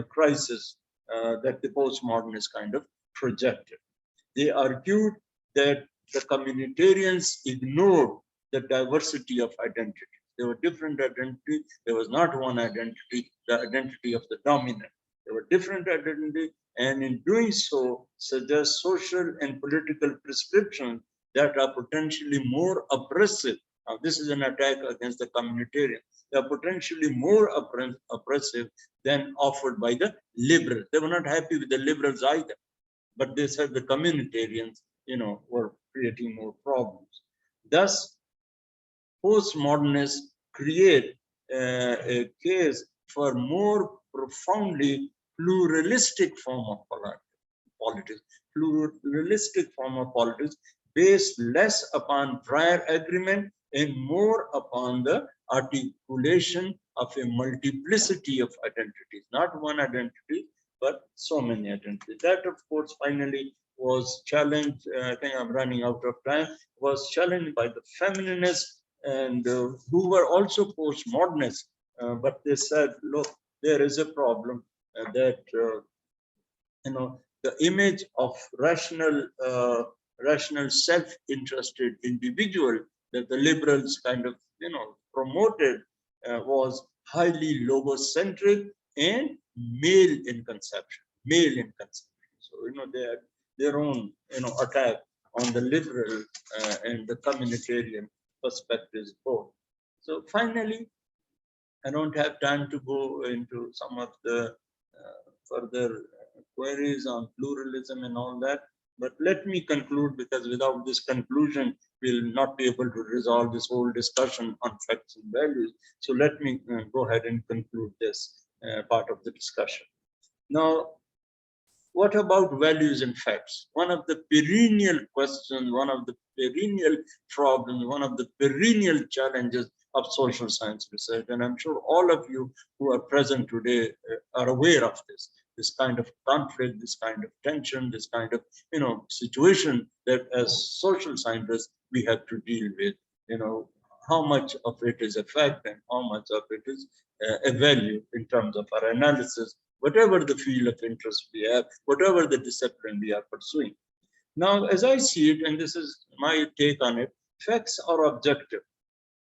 crisis that the postmodernists kind of projected. They argued that the communitarians ignored the diversity of identity. There were different identities. There was not one identity, the identity of the dominant. There were different identities, and in doing so, suggest social and political prescriptions that are potentially more oppressive. Now, this is an attack against the communitarians. They are potentially more oppressive than offered by the liberals. They were not happy with the liberals either, but they said the communitarians, were creating more problems. Thus, postmodernists create a case for more profoundly pluralistic form of politics, based less upon prior agreement and more upon the articulation of a multiplicity of identities, not one identity, but so many identities. That, of course, finally was challenged, I think I'm running out of time, was challenged by the feminists, and who were also postmodernists, but they said, look, there is a problem that, the image of rational rational, self-interested individual that the liberals kind of, promoted was highly logocentric and male in conception, male in conception. So, they had their own, attack on the liberal and the communitarian perspectives both. So finally, I don't have time to go into some of the further queries on pluralism and all that. But let me conclude, because without this conclusion, we'll not be able to resolve this whole discussion on facts and values. So let me go ahead and conclude this part of the discussion. Now, what about values and facts? One of the perennial questions, one of the perennial problems, one of the perennial challenges of social science research, and I'm sure all of you who are present today are aware of this kind of conflict, this kind of tension, this kind of situation that as social scientists we have to deal with. How much of it is a fact and how much of it is a value in terms of our analysis, whatever the field of interest we have, whatever the discipline we are pursuing. Now, as I see it, and this is my take on it, facts are objective.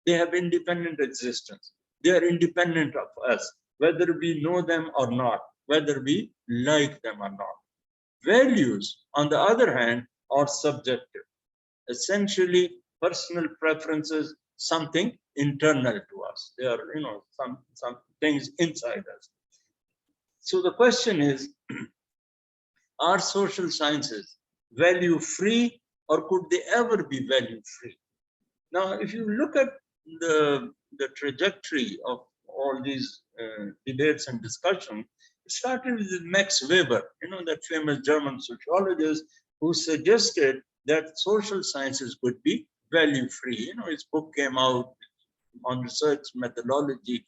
They have independent existence. They are independent of us, whether we know them or not, whether we like them or not. Values, on the other hand, are subjective. Essentially, personal preferences, something internal to us. They are, some things inside us. So the question is, are social sciences value free, or could they ever be value free? Now, if you look at the trajectory of all these debates and discussions, it started with Max Weber, that famous German sociologist who suggested that social sciences could be value free. His book came out on research methodology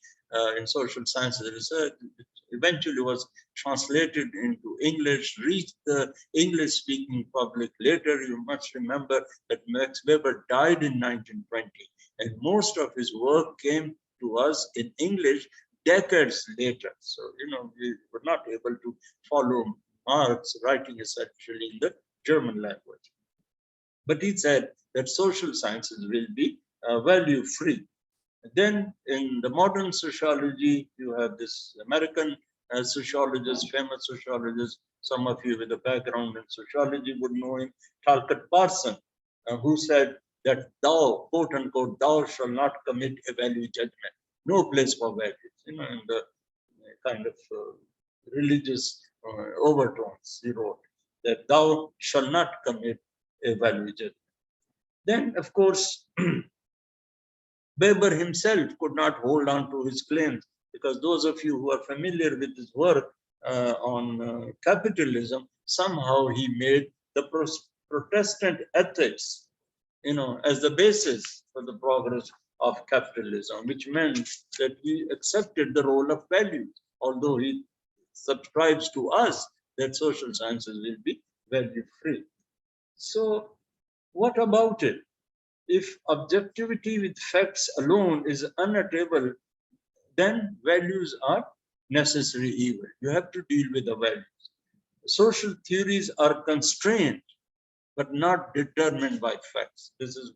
in social sciences research. It eventually was translated into English, reached the English-speaking public later. You must remember that Max Weber died in 1920, and most of his work came to us in English decades later. So, we were not able to follow Marx writing essentially in the German language. But he said that social sciences will be value-free. Then in the modern sociology, you have this American sociologist, famous sociologist, some of you with a background in sociology would know him, Talcott Parson, who said that thou, quote unquote, thou shall not commit a value judgment. No place for values, in the kind of religious overtones he wrote, that thou shall not commit a value judgment. Then, of course, Weber himself could not hold on to his claims, because those of you who are familiar with his work on capitalism, somehow he made the Protestant ethics, as the basis for the progress of capitalism, which meant that he accepted the role of values, although he subscribes to us that social sciences will be value-free. So what about it? If objectivity with facts alone is unattainable, then values are necessary evil. You have to deal with the values. Social theories are constrained, but not determined by facts. This is,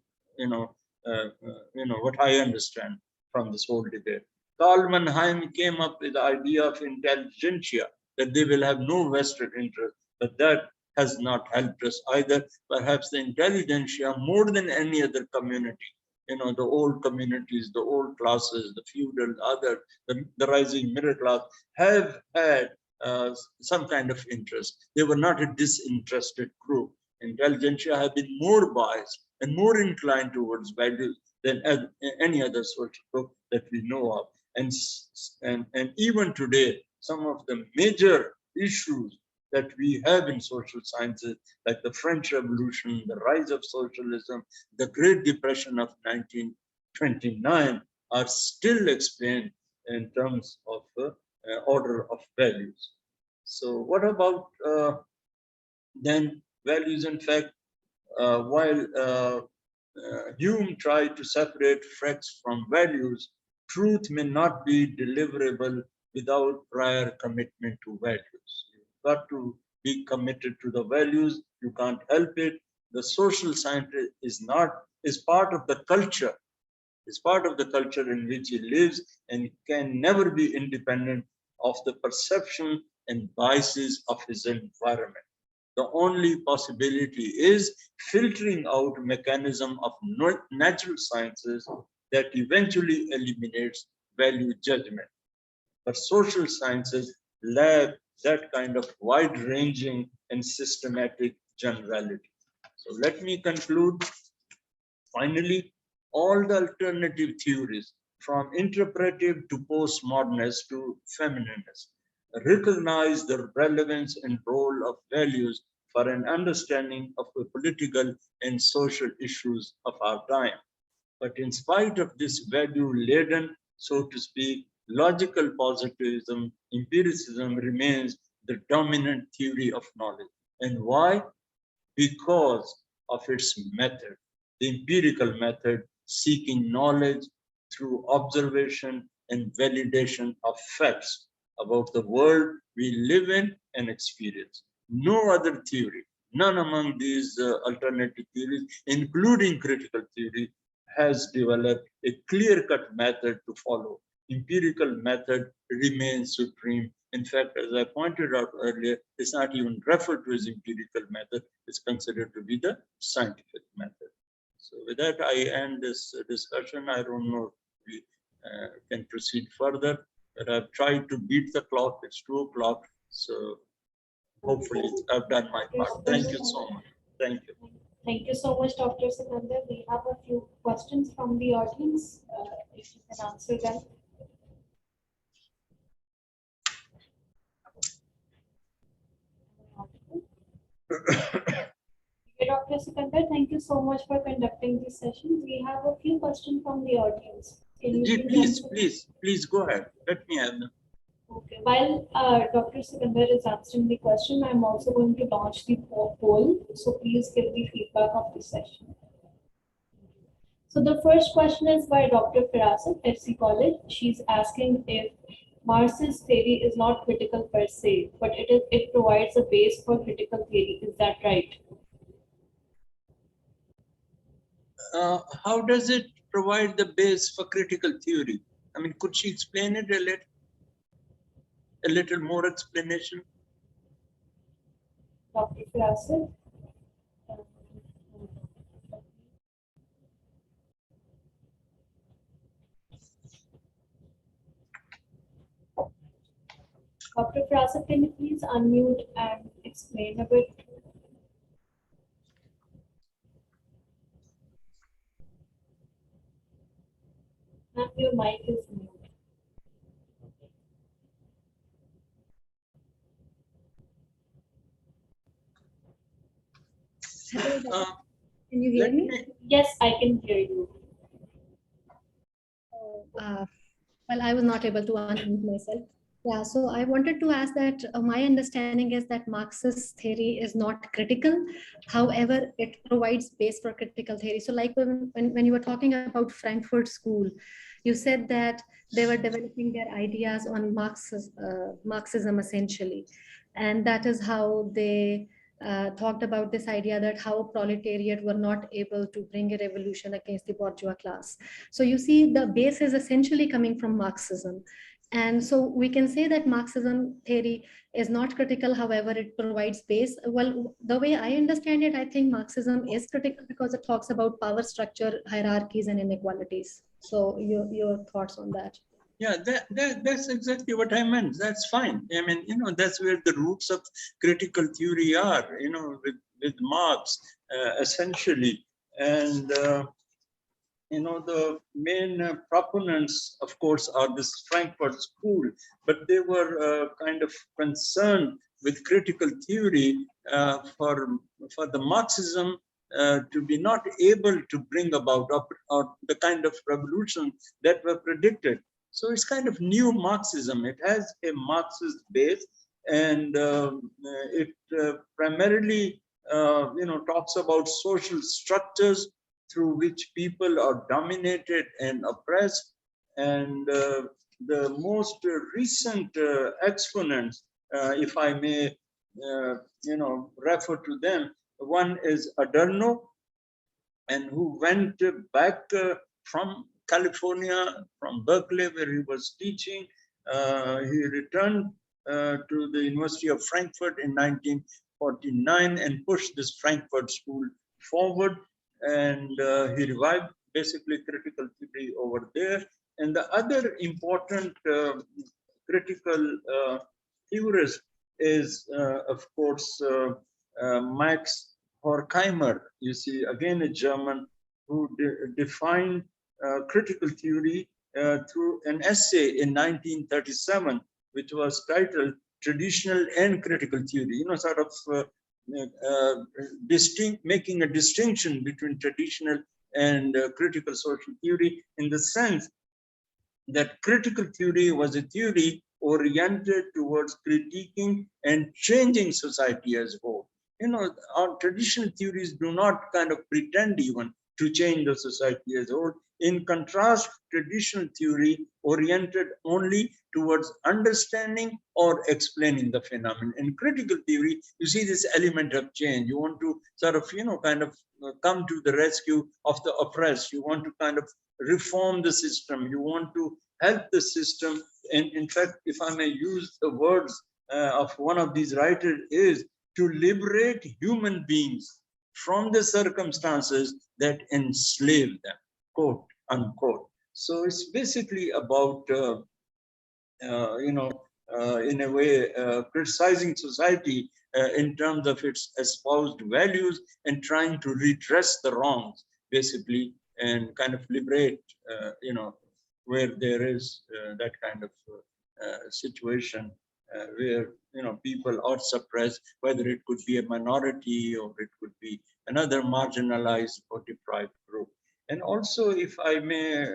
what I understand from this whole debate. Karl Mannheim came up with the idea of intelligentsia, that they will have no vested interest, but that has not helped us either. Perhaps the intelligentsia, more than any other community, the old communities, the old classes, the feudal, other, the rising middle class, have had some kind of interest. They were not a disinterested group. Intelligentsia have been more biased and more inclined towards values than any other social group that we know of. And even today, some of the major issues that we have in social sciences, like the French Revolution, the rise of socialism, the Great Depression of 1929, are still explained in terms of order of values. So what about then values? In fact, while Hume tried to separate facts from values, truth may not be deliverable without prior commitment to values. You've got to be committed to the values. You can't help it. The social science is part of the culture. Is part of the culture in which he lives and can never be independent of the perception and biases of his environment. The only possibility is filtering out mechanism of natural sciences that eventually eliminates value judgment. But social sciences lack that kind of wide-ranging and systematic generality. So let me conclude. Finally, all the alternative theories, from interpretive to postmodernist to feminist, recognize the relevance and role of values for an understanding of the political and social issues of our time. But in spite of this value-laden, so to speak, logical positivism, empiricism remains the dominant theory of knowledge. And why? Because of its method, the empirical method, seeking knowledge through observation and validation of facts about the world we live in and experience. No other theory, none among these alternative theories, including critical theory, has developed a clear-cut method to follow. Empirical method remains supreme. In fact, as I pointed out earlier, it's not even referred to as empirical method, it's considered to be the scientific method. So with that, I end this discussion. I don't know if we can proceed further, but I've tried to beat the clock. It's 2 o'clock. So hopefully I've done my part. Thank you so much. Thank you. Thank you so much, Dr. Sikandar. We have a few questions from the audience. If you can answer them. Okay, Dr. Sikandar, thank you so much for conducting this session. We have a few questions from the audience. Can you Please go ahead. Let me have them. Okay, while Dr. Sikandar is answering the question, I'm also going to launch the poll. So please give the feedback of the session. So the first question is by Dr. Firasat, FC College. She's asking if Marx's theory is not critical per se, but it provides a base for critical theory. Is that right? How does it provide the base for critical theory? I mean, could she explain it a little more explanation? Dr. Firasat. Dr. Firasat, can you please unmute and explain a bit? Ma'am, your mic is mute. Hello, can you hear me? Yes, I can hear you. Well, I was not able to unmute myself. Yeah, so I wanted to ask that my understanding is that Marx's theory is not critical. However, it provides base for critical theory. So like when you were talking about Frankfurt School, you said that they were developing their ideas on Marxism essentially. And that is how they talked about this idea that how proletariat were not able to bring a revolution against the bourgeois class. So you see the base is essentially coming from Marxism. And so we can say that Marxism theory is not critical, however, it provides base. Well, the way I understand it, I think Marxism is critical because it talks about power structure, hierarchies, and inequalities. So your thoughts on that? Yeah, that's exactly what I meant. That's fine. I mean, that's where the roots of critical theory are, with Marx, essentially. And, the main proponents, of course, are this Frankfurt School, but they were kind of concerned with critical theory for the Marxism to be not able to bring about or the kind of revolution that were predicted. So it's kind of new Marxism. It has a Marxist base, and it primarily, talks about social structures through which people are dominated and oppressed. And the most recent exponents, if I may, refer to them, One is Adorno, and who went back from California, from Berkeley, where he was teaching. He returned to the University of Frankfurt in 1949 and pushed this Frankfurt school forward. And he revived basically critical theory over there. And the other important critical theorist is, of course, Max Horkheimer. You see, again, a German who defined critical theory through an essay in 1937, which was titled Traditional and Critical Theory, you know, sort of making a distinction between traditional and critical social theory, in the sense that critical theory was a theory oriented towards critiquing and changing society as a whole. You know, our traditional theories do not kind of pretend even to change the society as a whole. In contrast, traditional theory oriented only towards understanding or explaining the phenomenon. In critical theory, you see this element of change. You want to sort of, you know, kind of come to the rescue of the oppressed. You want to kind of reform the system. You want to help the system. And in fact, if I may use the words of one of these writers, is to liberate human beings from the circumstances that enslave them, quote unquote. So it's basically about, you know, in a way, criticizing society in terms of its espoused values and trying to redress the wrongs, basically, and kind of liberate, you know, where there is that kind of situation where, you know, people are suppressed, whether it could be a minority or it could be another marginalized or deprived group. And also, if I may,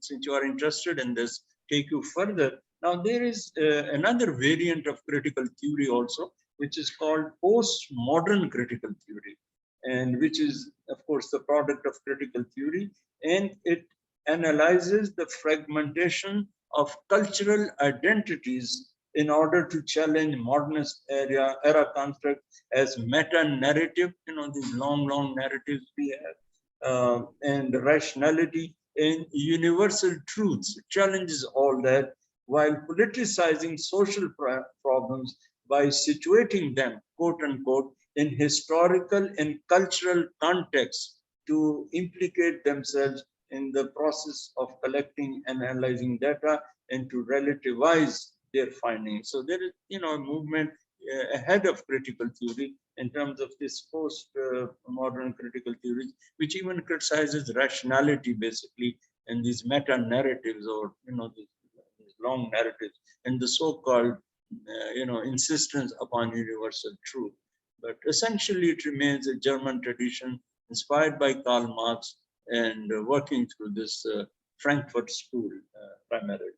since you are interested in this, take you further. Now, there is another variant of critical theory also, which is called postmodern critical theory, and which is, of course, the product of critical theory, and it analyzes the fragmentation of cultural identities in order to challenge modernist era construct as meta-narrative, you know, these long narratives we have, and rationality and universal truths, challenges all that, while politicizing social problems by situating them, quote unquote, in historical and cultural context to implicate themselves in the process of collecting and analyzing data and to relativize their findings. So there is, you know, a movement ahead of critical theory in terms of this post-modern critical theories, which even criticizes rationality, basically, and these meta-narratives, or, you know, these long narratives, and the so-called, you know, insistence upon universal truth. But essentially, it remains a German tradition inspired by Karl Marx and working through this Frankfurt School primarily.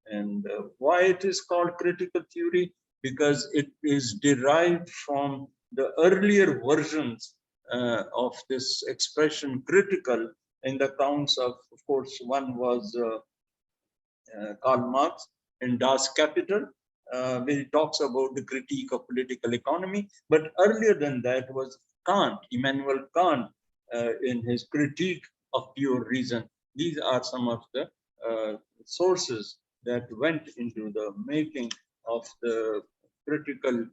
And why it is called critical theory? Because it is derived from the earlier versions of this expression critical in the accounts of course, one was Karl Marx in Das Kapital, where he talks about the critique of political economy. But earlier than that was Kant, Immanuel Kant, in his critique of pure reason. These are some of the sources that went into the making of the critical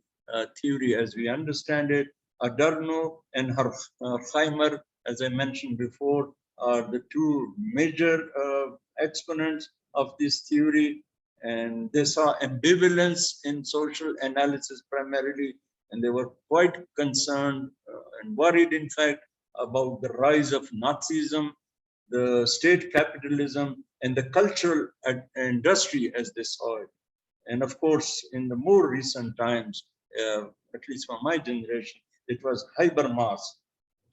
theory as we understand it. Adorno and Horkheimer, as I mentioned before, are the two major exponents of this theory, and they saw ambivalence in social analysis primarily, and they were quite concerned and worried, in fact, about the rise of Nazism, the state capitalism, and the cultural industry as they saw it. And of course, in the more recent times, at least for my generation, it was Habermas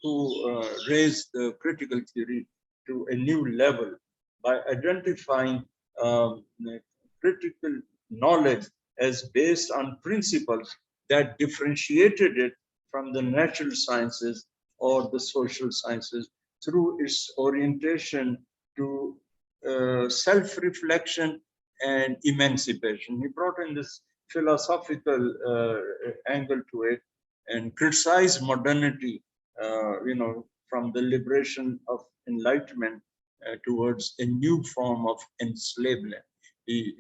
who raised the critical theory to a new level by identifying critical knowledge as based on principles that differentiated it from the natural sciences or the social sciences through its orientation to self-reflection and emancipation. He brought in this philosophical angle to it, and criticize modernity, from the liberation of enlightenment towards a new form of enslavement. He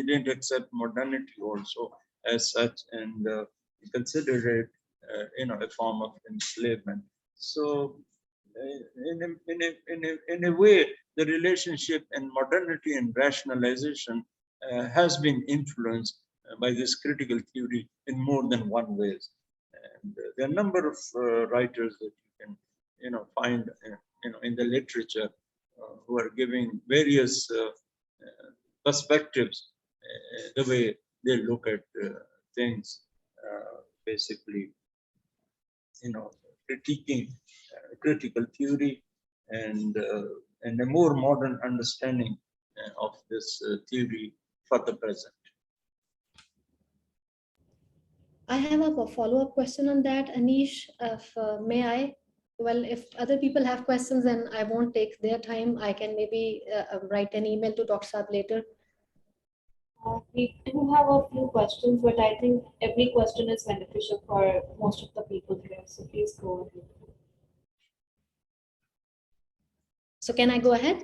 didn't accept modernity also as such, and he considered it, a form of enslavement. So, in a way, the relationship in modernity and rationalization has been influenced by this critical theory in more than one ways. And there are a number of writers that you can, find, in the literature who are giving various perspectives, the way they look at things, basically, critiquing critical theory and a more modern understanding of this theory for the present. I have a follow-up question on that, Anish, if, may I? Well, if other people have questions, then I won't take their time. I can maybe write an email to Dr. Saab later. We do have a few questions, but I think every question is beneficial for most of the people here. So please go ahead. So can I go ahead?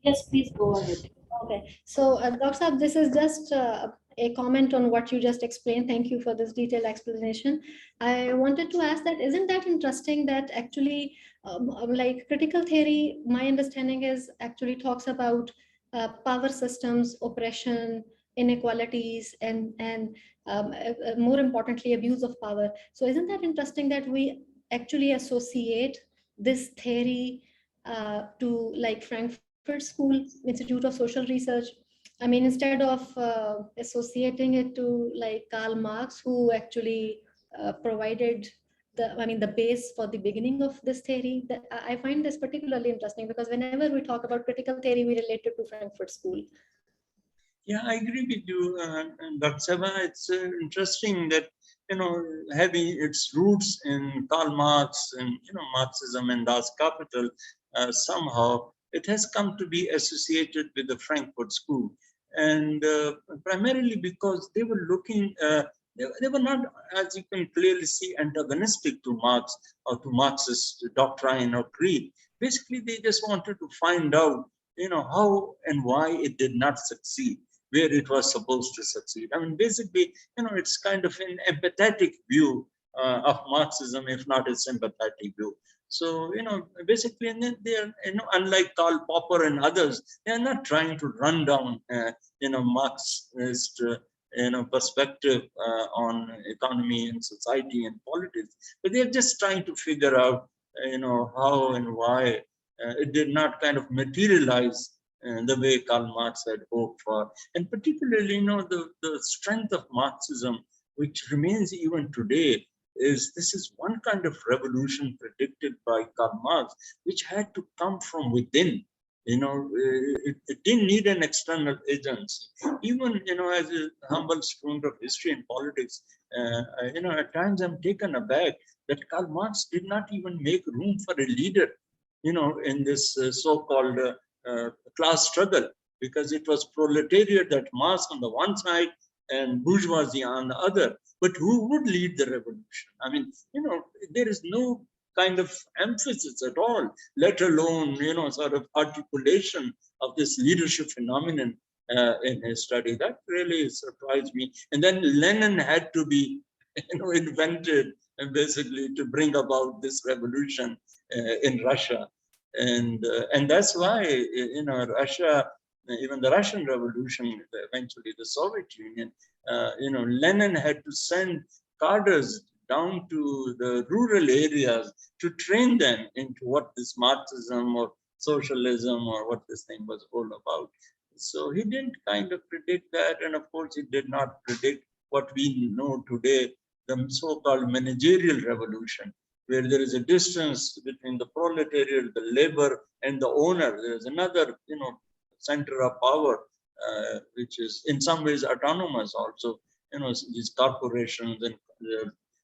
Yes, please go ahead. Okay. So, Dr. Saab, this is just a comment on what you just explained. Thank you for this detailed explanation. I wanted to ask that, isn't that interesting that actually, like critical theory, my understanding is actually talks about power systems, oppression, inequalities, and more importantly, abuse of power. So isn't that interesting that we actually associate this theory to like Frankfurt School Institute of Social Research? I mean, instead of associating it to like Karl Marx, who actually provided the base for the beginning of this theory. That I find this particularly interesting because whenever we talk about critical theory, we relate it to Frankfurt School. Yeah, I agree with you, Dr. Seva. It's interesting that, having its roots in Karl Marx and, Marxism and Das Kapital, somehow it has come to be associated with the Frankfurt School. And primarily because they were looking, they were not, as you can clearly see, antagonistic to Marx or to Marxist doctrine or creed. Basically, they just wanted to find out, how and why it did not succeed where it was supposed to succeed. I mean, basically, it's kind of an empathetic view of Marxism, if not a sympathetic view. So, basically, and then they are, unlike Karl Popper and others, they are not trying to run down, Marxist, perspective on economy and society and politics, but they're just trying to figure out, how and why it did not kind of materialize the way Karl Marx had hoped for. And particularly, the strength of Marxism, which remains even today, is this is one kind of revolution predicted by Karl Marx, which had to come from within. It didn't need an external agency. Even, as a humble student of history and politics, at times I'm taken aback that Karl Marx did not even make room for a leader, in this so-called class struggle, because it was proletariat that mass on the one side and bourgeoisie on the other. But who would lead the revolution? I mean, there is no kind of emphasis at all, let alone, sort of articulation of this leadership phenomenon in his study. That really surprised me. And then Lenin had to be, invented, and basically to bring about this revolution in Russia. And that's why, Russia, even the Russian Revolution, eventually the Soviet Union, Lenin had to send cadres down to the rural areas to train them into what this Marxism or socialism or what this thing was all about. So he didn't kind of predict that. And of course, he did not predict what we know today, the so-called managerial revolution, where there is a distance between the proletariat, the labor, and the owner. There is another, center of power, which is in some ways autonomous also, these corporations and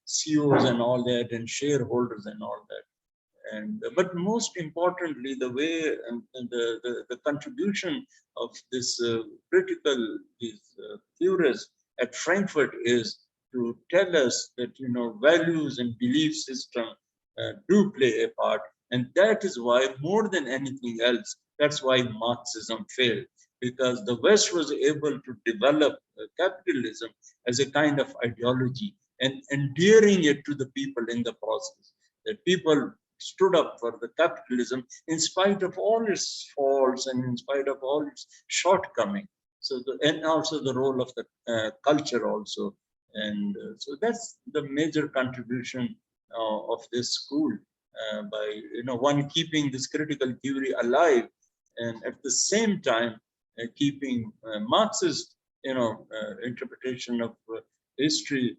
CEOs and all that, and shareholders and all that. And but most importantly, the way and the contribution of this critical these theorists at Frankfurt is to tell us that, values and belief system do play a part. And that is why, more than anything else, that's why Marxism failed, because the West was able to develop capitalism as a kind of ideology and endearing it to the people in the process. That people stood up for the capitalism in spite of all its faults and in spite of all its shortcomings. So, and also the role of the culture also. And so that's the major contribution of this school, by one keeping this critical theory alive, and at the same time keeping Marxist interpretation of history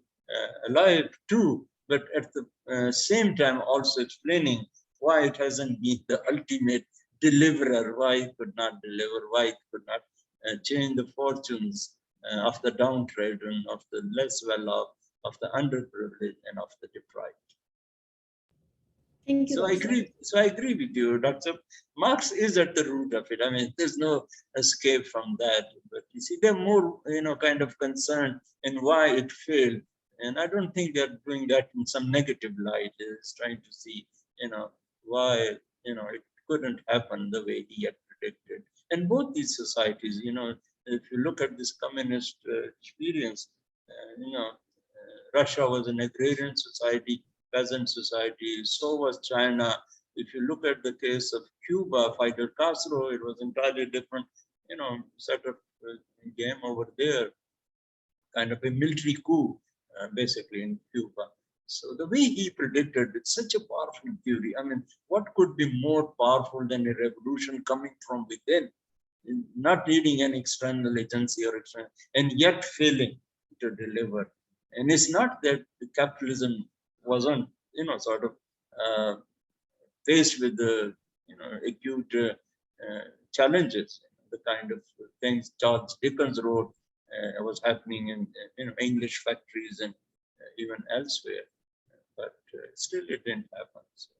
alive too, but at the same time also explaining why it hasn't been the ultimate deliverer, why it could not deliver, why it could not change the fortunes of the downtrodden, of the less well-off, of the underprivileged, and of the deprived. Thank you. So I agree with you, Dr. Marx is at the root of it. I mean, there's no escape from that. But you see, they're more, kind of concerned in why it failed. And I don't think they're doing that in some negative light. It's trying to see, why, it couldn't happen the way he had predicted. And both these societies, if you look at this communist experience, Russia was an agrarian society, peasant society, so was China. If you look at the case of Cuba, Fidel Castro, it was entirely different, set of game over there, kind of a military coup, basically in Cuba. So the way he predicted, it's such a powerful theory. I mean, what could be more powerful than a revolution coming from within, not needing an external agency or external, and yet failing to deliver. And it's not that the capitalism wasn't, sort of faced with the, acute challenges, the kind of things Charles Dickens wrote was happening in, English factories and even elsewhere. But still it didn't happen. So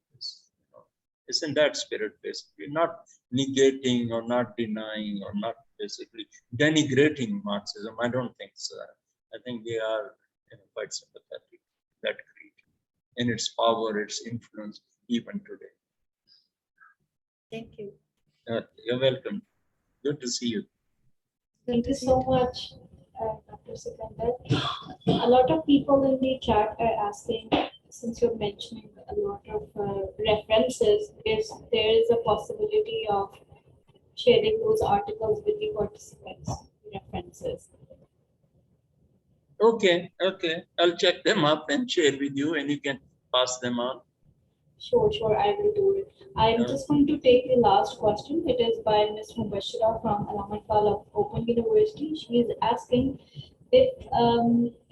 it's in that spirit, basically, not negating or not denying or not basically denigrating Marxism. I don't think so. I think they are quite sympathetic, that creed, in its power, its influence, even today. Thank you. You're welcome. Good to see you. Thank you so much, Dr. Sikandar. A lot of people in the chat are asking, since you're mentioning a lot of references, if there is a possibility of sharing those articles with the participants, references. Okay. I'll check them up and share with you, and you can pass them on. Sure, I will do it. I'm just going to take the last question. It is by Ms. Mubashira from Alamat of Open University. She is asking if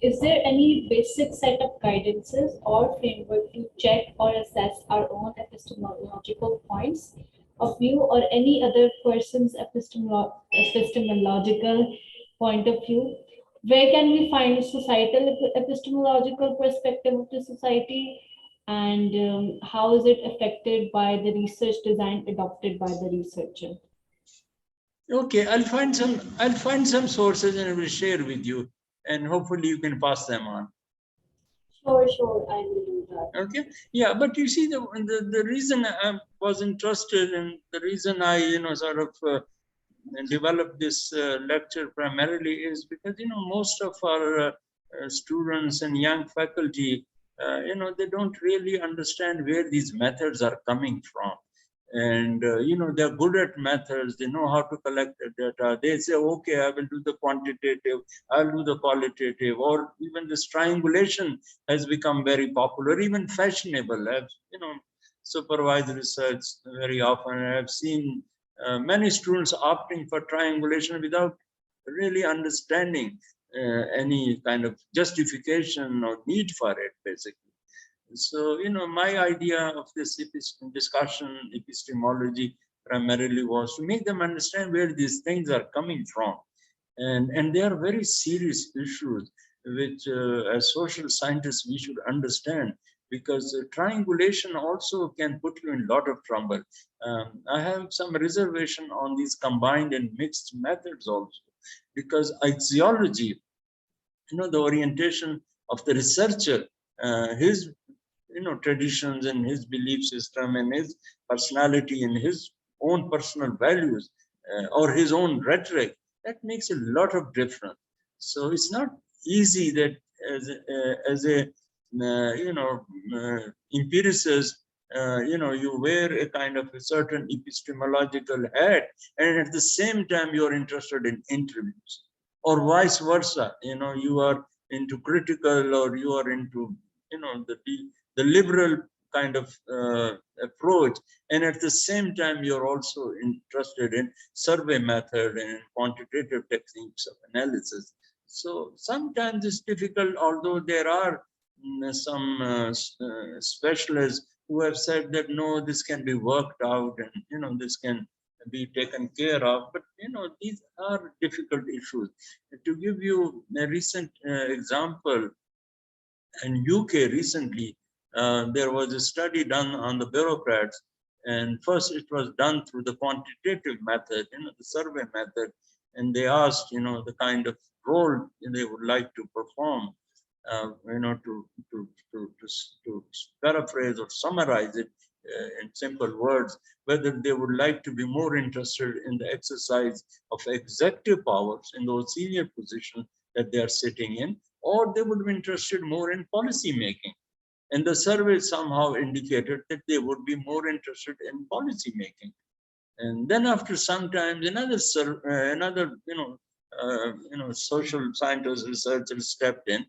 is there any basic set of guidances or framework to check or assess our own epistemological points of view or any other person's epistemological point of view? Where can we find societal epistemological perspective of the society? And how is it affected by the research design adopted by the researcher? Okay, I'll find some sources and I will share with you, and hopefully you can pass them on. Sure, I will do that. Okay, yeah, but you see, the reason I was interested and the reason I sort of developed this lecture primarily is because most of our students and young faculty, they don't really understand where these methods are coming from. And, they're good at methods. They know how to collect the data. They say, okay, I will do the quantitative, I'll do the qualitative, or even this triangulation has become very popular, even fashionable. I've, supervised research very often. I've seen many students opting for triangulation without really understanding any kind of justification or need for it, basically. So, my idea of this discussion, epistemology, primarily was to make them understand where these things are coming from. And they are very serious issues, which as social scientists, we should understand, because triangulation also can put you in a lot of trouble. I have some reservation on these combined and mixed methods also, because axiology, the orientation of the researcher, his traditions and his belief system and his personality and his own personal values or his own rhetoric, that makes a lot of difference. So it's not easy that as a empiricist, you wear a kind of a certain epistemological hat, and at the same time you're interested in interviews, or vice versa. You are into critical, or you are into the liberal kind of approach, and at the same time you're also interested in survey method and quantitative techniques of analysis. So sometimes it's difficult, although there are some specialists who have said that no, this can be worked out, and this can be taken care of. But these are difficult issues. To give you a recent example, in UK recently, there was a study done on the bureaucrats, and first it was done through the quantitative method, the survey method, and they asked, the kind of role they would like to perform, to paraphrase or summarize it in simple words, whether they would like to be more interested in the exercise of executive powers in those senior positions that they are sitting in, or they would be interested more in policy making. And the survey somehow indicated that they would be more interested in policy making. And then after some time, another social scientist researcher stepped in,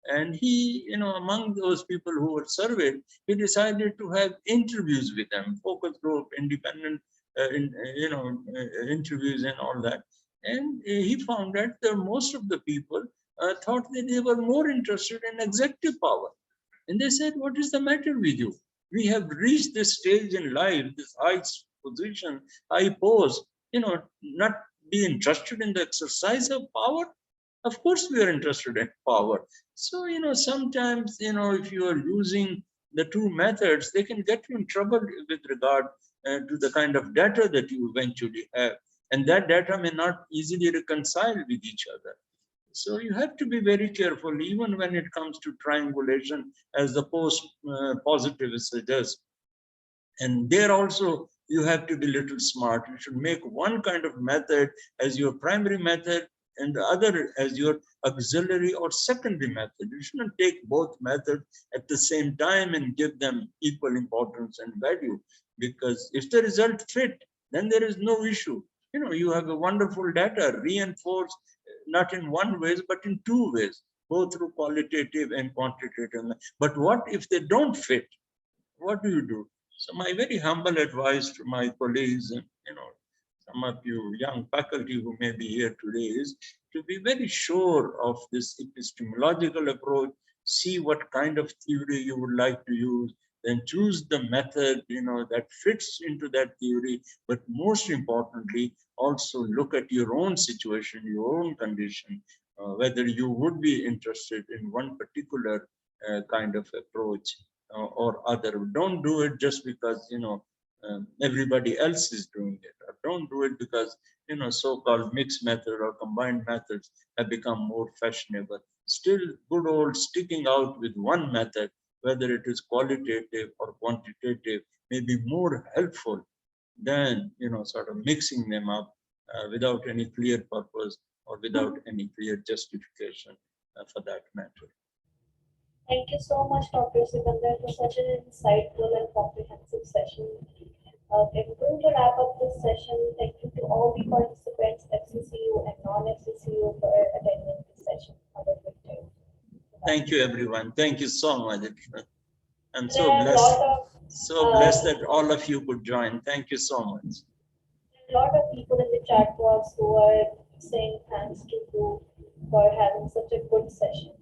and he, among those people who were surveyed, he decided to have interviews with them, focus group, independent, interviews and all that. And he found that most of the people thought that they were more interested in executive power. And they said, what is the matter with you? We have reached this stage in life, this high position, high post, not be interested in the exercise of power. Of course, we are interested in power. So, sometimes, if you are using the two methods, they can get you in trouble with regard to the kind of data that you eventually have. And that data may not easily reconcile with each other. So you have to be very careful, even when it comes to triangulation, as the post-positivists suggest. And there also, you have to be a little smart. You should make one kind of method as your primary method and the other as your auxiliary or secondary method. You shouldn't take both methods at the same time and give them equal importance and value, because if the result fit, then there is no issue. You have a wonderful data reinforced, not in one way, but in two ways, both through qualitative and quantitative. But what if they don't fit? What do you do? So my very humble advice to my colleagues and some of you young faculty who may be here today is to be very sure of this epistemological approach, see what kind of theory you would like to use, then choose the method that fits into that theory. But most importantly, also look at your own situation, your own condition, whether you would be interested in one particular kind of approach or other. Don't do it just because everybody else is doing it, or don't do it because so-called mixed method or combined methods have become more fashionable. Still, good old sticking out with one method, whether it is qualitative or quantitative, may be more helpful than sort of mixing them up without any clear purpose or without any clear justification for that matter. Thank you so much, Dr. Sikandar, for such an insightful and comprehensive session. I'm going to wrap up this session. Thank you to all the participants, FCCU and non-FCCU, for attending this session. Have a good day. Thank you, everyone. Thank you so much. I'm so blessed that all of you could join. Thank you so much. A lot of people in the chat box who are saying thanks to you for having such a good session.